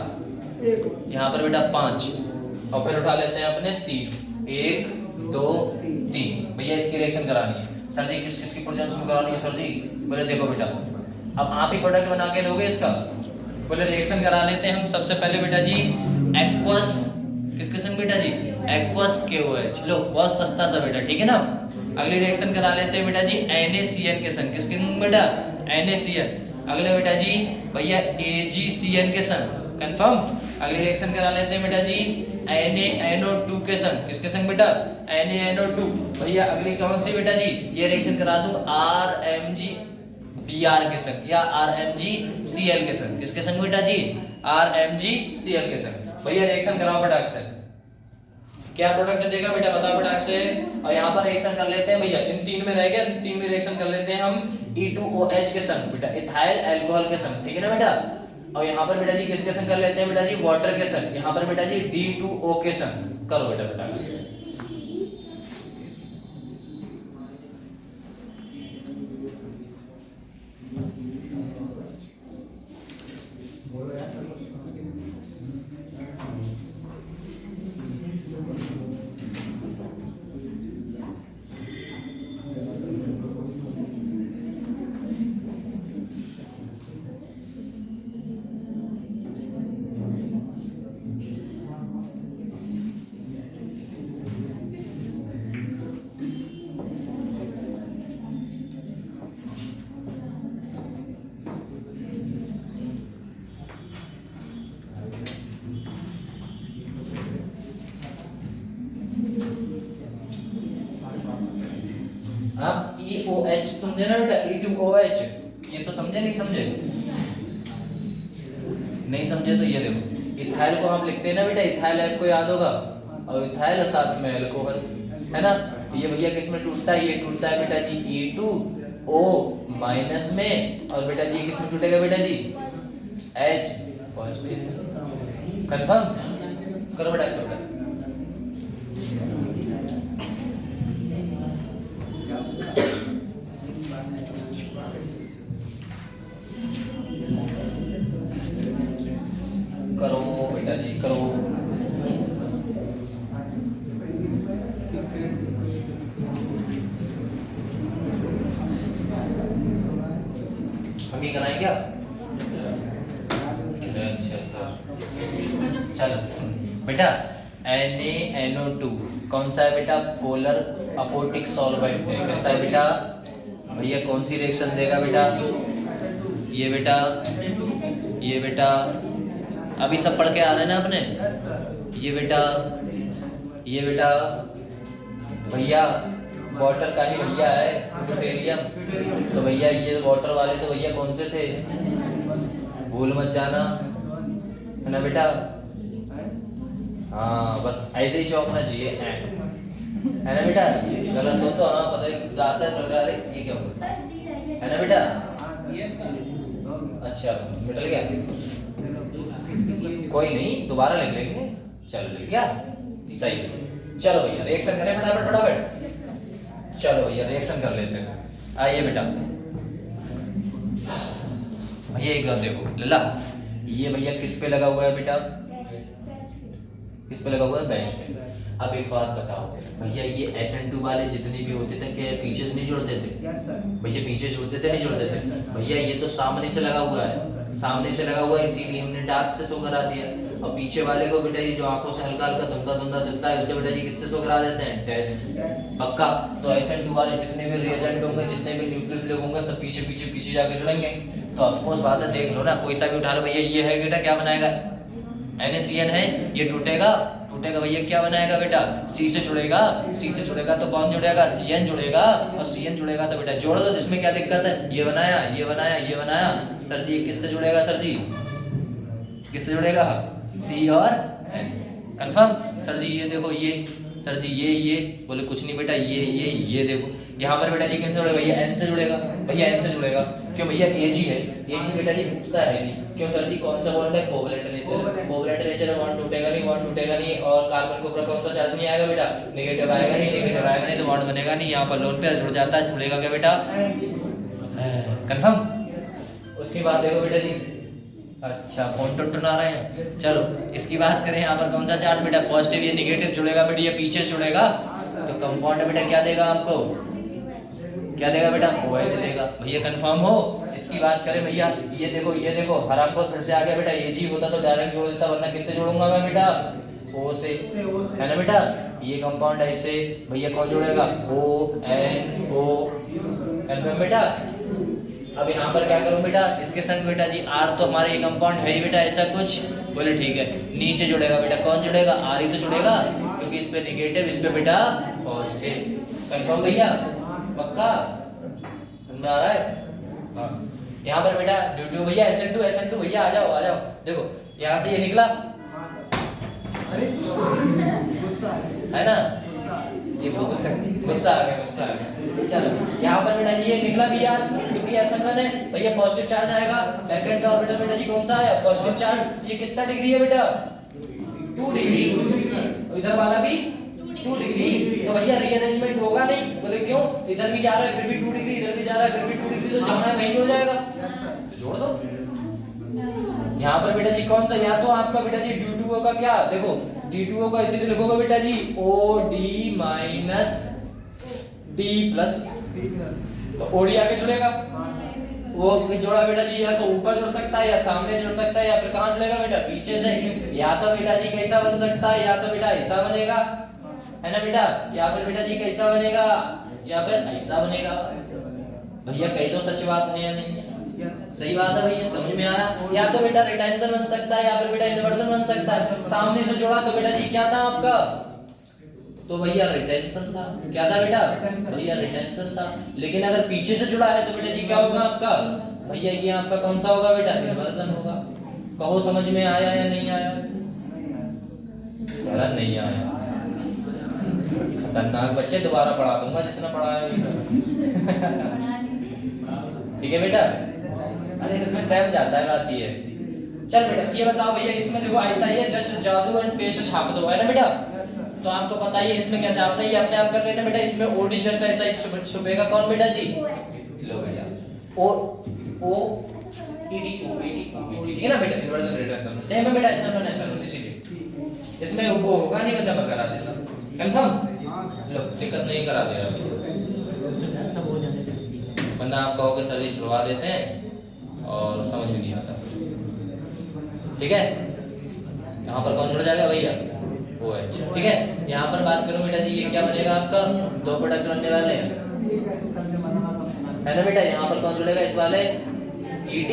यहाँ पर बेटा 5, और फिर उठा लेते हैं अपने 3, 1 2 3। भैया इसकी रिएक्शन करानी है। सर जी किस किस की प्रेजेंस में करानी है सर जी? बोले देखो बेटा, अब आप ही प्रोडक्ट बना के दोगे इसका। बोले रिएक्शन करा लेते हैं हम। सबसे पहले बेटा जी एक्वस, किसके संग बेटा जी, एक्वस KOH। लो बहुत सस्ता सा बेटा, ठीक है ना। अगली रिएक्शन करा लेते हैं बेटा जी NaCN के संग, किसके संग बेटा, NaCl। अगले बेटा जी भैया AgCN के संग, कंफर्म। अगले रिएक्शन करा लेते हैं बेटा जी NaNO2 के संग, किसके संग बेटा? NaNO2। भैया अगली कौन सी बेटा जी? ये रिएक्शन करा दूं RMgBr के संग या RMgCl के संग, किसके संग बेटा जी? RMgCl के संग। भैया रिएक्शन कराओ फटाक से, क्या प्रोडक्ट देगा बेटा बताओ फटाक से। और यहाँ पर रिएक्शन कर लेते हैं भैया, इन तीन में रह गया, इन तीन में रिएक्शन कर लेते हैं हम E2OH के संग बेटा, इथाइल अल्कोहल के संग, ठीक है ना बेटा। और यहाँ पर बेटा जी किसके संग कर लेते हैं बेटा जी? वाटर के संग। यहाँ पर बेटा जी D2O के संग करो बेटा फटाक से। आप EOH समझे ना बेटा, E2OH, ये तो समझे नहीं समझे? नहीं समझे तो ये देखो, इथाइल को हम लिखते हैं ना बेटा, इथाइल आपको याद होगा, और इथाइल और साथ में अल्कोहल, है ना। तो ये भैया किस में टूटता है? ये टूटता है बेटा जी E2O माइनस में, और बेटा जी किस में टूटेगा बेटा जी? H positive. कंफर्म करो बेटा इसको। करो बेटा जी करो। हम ही कराएं क्या? अच्छा सर, चलो बेटा NaNO2 कौन सा है बेटा? पोलर अपोटिक सॉल्वेंट है। कैसा है बेटा? भैया कौन सी रिएक्शन देगा बेटा? ये बेटा, ये बेटा अभी सब पढ़ के आ रहे हैं ना अपने। ये बेटा, ये बेटा भैया वाटर का ही भैया है ड्यूटेरियम, तो भैया ये वाटर वाले तो भैया कौन से थे? भूल मत जाना, है ना बेटा। हाँ बस ऐसे ही चौंकना चाहिए, है ना बेटा। गलत हो तो हाँ पता है आता है, लग रहा है ये क्या होगा, है ना बेटा। अच्छा मिटल गया, कोई नहीं दोबारा लिख लेंगे, चलो लिख गया सही। चलो भैया रिएक्शन करें फटाफट फटाफट। चलो भैया रिएक्शन कर लेते हैं। आइए बेटा भैया एक बार देखो लला, ये भैया किस पे लगा हुआ है बेटा? किस पे लगा हुआ है? बेंच पे। अब एक बात बताओ भैया, ये SN2 वाले जितने भी होते थे क्या पीछे से नहीं जुड़ते थे? भैया पीछे से जुड़ते थे नहीं जुड़ते थे? भैया ये तो सामने से लगा हुआ है, सामने से लगा हुआ है, इसीलिए हमने डार्क से शो करा दिया। और पीछे वाले को बेटा ये जो आंखों से हल्का हल्का धुंधला धुंधला दिखता है उसे बेटा जी किससे शो करा देते हैं? डैश। पक्का। तो SN2 वाले जितने भी रिएजेंट होंगे, जितने भी न्यूक्लियोफिलिक होंगे, सब पीछे पीछे पीछे जाके जुड़ेंगे। तो ऑफकोर्स बात है, देख लो ना, कोई सा भी उठा लो भैया, ये है बेटा क्या बनाएगा? NaCN है, ये टूटेगा, टूटेगा भैया क्या बनाएगा बेटा? C से जुड़ेगा, C से जुड़ेगा तो कौन जुड़ेगा? CN जुड़ेगा, और CN जुड़ेगा तो बेटा जोड़ दो, जिसमें क्या दिक्कत है? ये बनाया, ये बनाया, ये बनाया। सर जी किससे जुड़ेगा? सर जी किससे जुड़ेगा? C और N से। कंफर्म? सर जी ये देखो, ये सर जी ये बोले कुछ नहीं बेटा, ये देखो यहाँ पर बेटा जी किससे जुड़ेगा? भैया N से जुड़ेगा, भैया N से जुड़ेगा। क्यों भैया Ag है, Ag बेटा जी टूटता है नहीं। क्यों सर जी? कौन सा बॉन्ड है? कोवलेंट नेचर, कोवलेंट नेचर है, बॉन्ड टूटेगा नहीं, बॉन्ड टूटेगा नहीं। और कार्बन के ऊपर कौन सा चार्ज नहीं आएगा बेटा? नेगेटिव आएगा नहीं, नेगेटिव आएगा नहीं तो बॉन्ड बनेगा नहीं। यहाँ पर लोन पे जुड़ जाता है, जुड़ेगा क्या बेटा? कंफर्म। उसके बाद देखो बेटा जी, अच्छा फोन टुटना रहे हैं, चलो इसकी बात करें। यहाँ पर कौन सा चार्ज बेटा? पॉजिटिव, ये नेगेटिव जुड़ेगा बेटा, ये पीछे जुड़ेगा तो कंपाउंड बेटा क्या देगा आपको? क्या देगा बेटा? OH देगा। भैया कंफर्म हो? इसकी बात करें भैया, ये देखो हराम को फिर से आ गया बेटा, Ag होता तो डायरेक्ट जोड़ देता, वरना किससे जोड़ूंगा मैं बेटा? O से, है ना बेटा। ये कंपाउंड ऐसे भैया कौन जोड़ेगा? ONO। कंफर्म बेटा? अब यहाँ पर क्या करूँ बेटा, इसके संग बेटा जी R तो हमारे ये कंपाउंड है ही बेटा ऐसा कुछ, बोले ठीक है। नीचे जुड़ेगा बेटा, कौन जुड़ेगा, R ही तो जुड़ेगा, क्योंकि इस पे नेगेटिव, इस पे बेटा पॉजिटिव। कंफर्म भैया, पक्का समझ आ रहा है? हाँ, यहाँ पर बेटा ड्यू भैया SN2 भैया आ जाओ देखो यहाँ से ये निकला है ना, ये गुस्सा आ गया। चलो यहाँ पर बेटा ये निकला भी यार, क्योंकि SN1 है भैया, पॉजिटिव चार्ज आएगा, बैक एंड का ऑर्बिटल बेटा जी कौन सा है, पॉजिटिव चार्ज। ये कितना डिग्री है बेटा, 2 डिग्री, इधर वाला भी 2 डिग्री, तो भैया रीअरेंजमेंट होगा नहीं, बोले क्यों, इधर भी जा रहा है फिर भी 2 डिग्री, इधर भी जा रहा है फिर भी 2 डिग्री, तो जहाँ है वहीं जुड़ जाएगा, तो जोड़ दो। यहाँ पर बेटा जी कौन सा, या तो आपका बेटा जी D2O का क्या, देखो D2O का इसीलिए लिखोगे बेटा जी OD माइनस D प्लस, तो OD आके जुड़ेगा, वो जोड़ा बेटा जी या तो ऊपर जुड़ सकता है या सामने जुड़ सकता है या फिर कहाँ जुड़ेगा बेटा, पीछे से। या तो बेटा जी कैसा बन सकता है, या तो बेटा ऐसा बनेगा, है ना बेटा, या फिर बेटा जी कैसा बनेगा, या फिर ऐसा बनेगा। भैया कही तो सच बात है या नहीं, सही बात है भैया, समझ में आया? या तो बेटा रिटेंशन बन सकता है या फिर बेटा इन्वर्जन बन सकता है। सामने से जोड़ा तो बेटा जी क्या था आपका, तो भैया रिटेंशन था, क्या था बेटा, भैया रिटेंशन था। लेकिन अगर पीछे से जुड़ा है तो बेटा जी क्या होगा आपका, भैया ये आपका कौन सा होगा बेटा, इन्वर्जन होगा। कहो समझ में आया या नहीं आया? नहीं आया, खतरनाक बच्चे, दोबारा पढ़ा दूंगा जितना पढ़ाया ठीक है बेटा, अरे इसमें टाइम जाता है, बात ये है। चल बेटा ये बताओ भैया, इसमें देखो ऐसा ही है, जस्ट जादू एंड पेस्ट छाप दो, है ना बेटा, तो आपको पता ही है इसमें क्या छापना है, ये अपने आप कर लेना बेटा। इसमें OD जस्ट ऐसा ही छुपेगा, कौन बेटा जी, लो बेटा O ED ठीक है ना बेटा, इन्वर्जन रिडक्शन सेम है बेटा, SN1 इसीलिए इसमें वो होगा नहीं, मतलब मैं करा देता कंफर्म, लो दिक्कत नहीं करा दे रहा सब हो जाने वरना आप कहोगे सर जी छुड़वा देते हैं और समझ में नहीं आता, ठीक है। यहाँ पर कौन जुड़ जाएगा भैया, OH, ठीक है। यहाँ पर बात करूं बेटा जी, ये क्या बनेगा आपका, 2 प्रोडक्ट बनने वाले हैं, है ना बेटा। यहाँ पर कौन जुड़ेगा, इस वाले ET,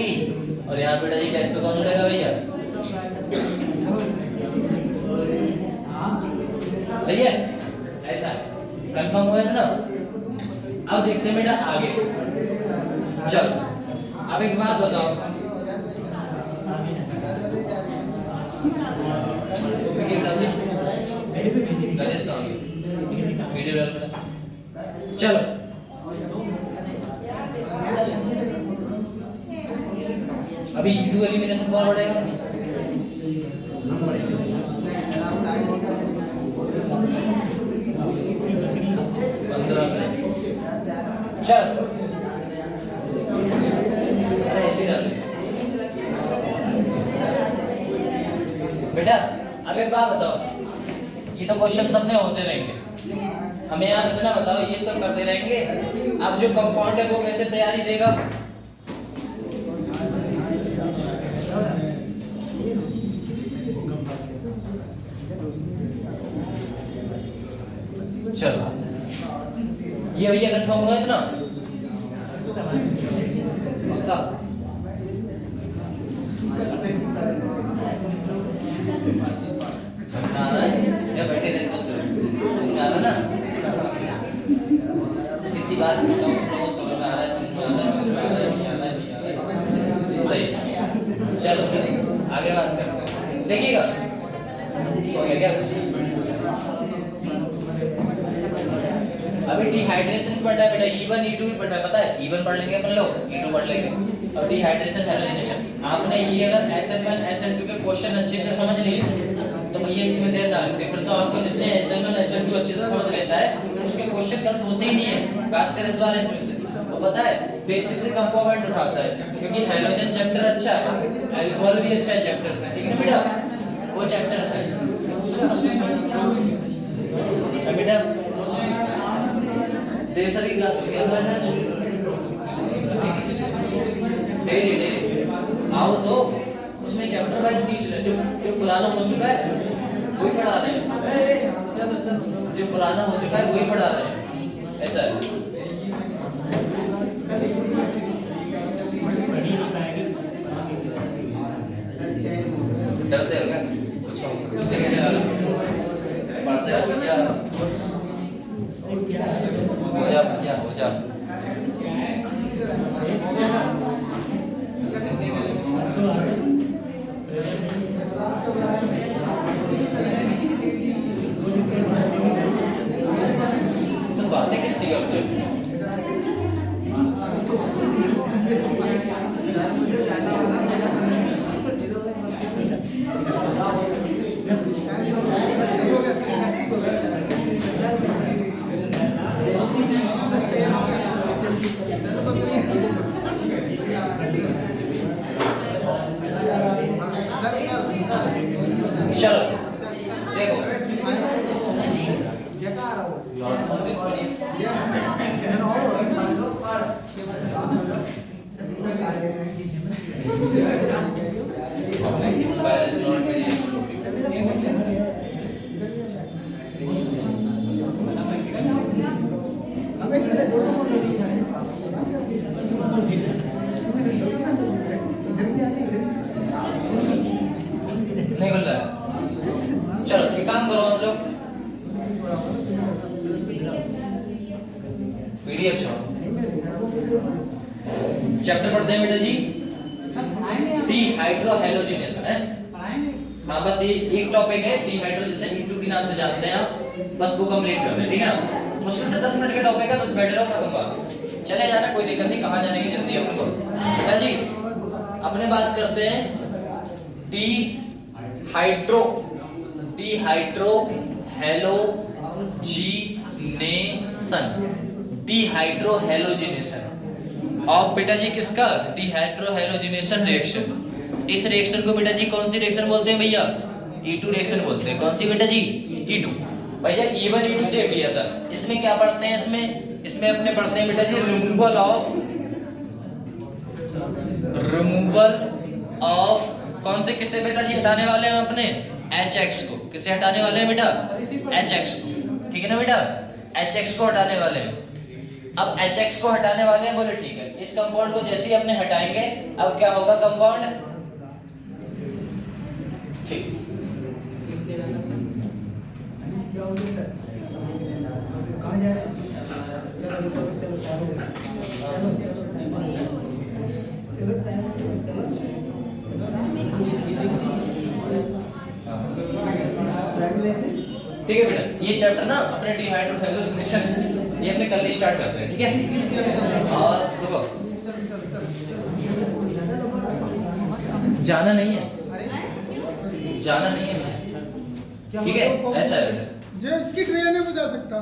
और यहाँ बेटा जी गैस पे कौन जुड़ेगा भैया, सही है, ऐसा है, कंफर्म हो गया ना। अब देखते हैं बेटा आगे, चलो अब एक बात बताओ, चलो अभी E2 एलिमिनेशन कौन बढ़ेगा, चलो अरे ऐसे बेटा। अब एक बात बताओ, ये तो क्वेश्चन सबने होते रहेंगे, हमें यहाँ इतना बताओ, ये तो करते रहेंगे, अब जो कंपाउंड है वो कैसे तैयारी देगा, चलो ये भैया कंफर्म हुआ इतना पक्का, या बैठे रहते ना, कितनी बार समझ में आ रहा है, समझ में आ रहा है, समझ में आ रहा है, नहीं आ रहा है, नहीं आ रहा है, सही। चलो आगे बात करते हैं, देखिएगा हो गया क्या, अभी डिहाइड्रेशन पढ़ना है बेटा, E1 E2 भी पढ़ना है, पता है, E1 पढ़ लेंगे अपन लोग, E2 पढ़ लेंगे, और डिहाइड्रेशन हैलोजिनेशन। आपने ये अगर SN1 SN2 के क्वेश्चन अच्छे से समझ लिए तो भैया इसमें देर ना लगती, फिर तो आपको जिसने SN1 SN2 अच्छे से समझ लेता है उसके क्वेश्चन गलत होते ही नहीं है, खासकर इस बार इसमें से, तो पता है बेसिक से कंपोनेंट उठाता है, क्योंकि हैलोजन चैप्टर अच्छा है, अल्कोहल भी अच्छा है चैप्टर से, ठीक है ना बेटा, वो चैप्टर से बेटा देसरी क्लास हो गया लंच, डेली आओ तो उसमें चैप्टर वाइज टीच रहे, जो पुराना हो चुका है वही पढ़ा रहे हैं, जो पुराना हो चुका है वही पढ़ा रहे हैं, ऐसा है। नॉर्मल दिन पढ़िए। Virus not very नहीं खुल रहा है। चलो एक काम करो हम लोग पीडीएफ छोड़ो, चैप्टर पढ़ते हैं बेटा जी डीहाइड्रोहैलोजिनेशन है। हाँ बस ये एक टॉपिक है डीहाइड्रोजिनेशन, E2 के नाम से जानते हैं आप, बस वो कंप्लीट कर दें, ठीक है ना। मुश्किल से 10 मिनट का टॉपिक है, बस बैठ रहो पढ़ूंगा, चले जाना कोई दिक्कत नहीं, कहाँ जाने की जल्दी है अपने को। बेटा जी अपने बात करते हैं डीहाइड्रोहैलोजिनेशन ऑफ बेटा जी किसका, डीहाइड्रोहैलोजिनेशन रिएक्शन। इस रिएक्शन को बेटा जी कौन सी रिएक्शन बोलते हैं भैया, E2 रिएक्शन बोलते हैं। कौन सी बेटा जी, E2। भैया E1 E2 देख लिया था, इसमें क्या पढ़ते हैं, इसमें अपने पढ़ते हैं बेटा जी रिमूवल ऑफ कौन से, किसे बेटा जी हटाने वाले हैं अपने, HX को। किसे हटाने वाले हैं बेटा, HX को, ठीक है ना बेटा, HX को हटाने वाले हैं। अब HX को हटाने वाले हैं, बोले ठीक है। इस कंपाउंड को जैसे ही अपने हटाएंगे अब क्या होगा कंपाउंड, ठीक ठीक है बेटा। ये चैप्टर ना अपने डीहाइड्रोहैलोजिनेशन ये अपने कल ही स्टार्ट करते हैं, ठीक है। और रुको, जाना नहीं है, जाना नहीं है, ठीक है, ऐसा है बेटा। जो इसकी ट्रेन है वो जा सकता।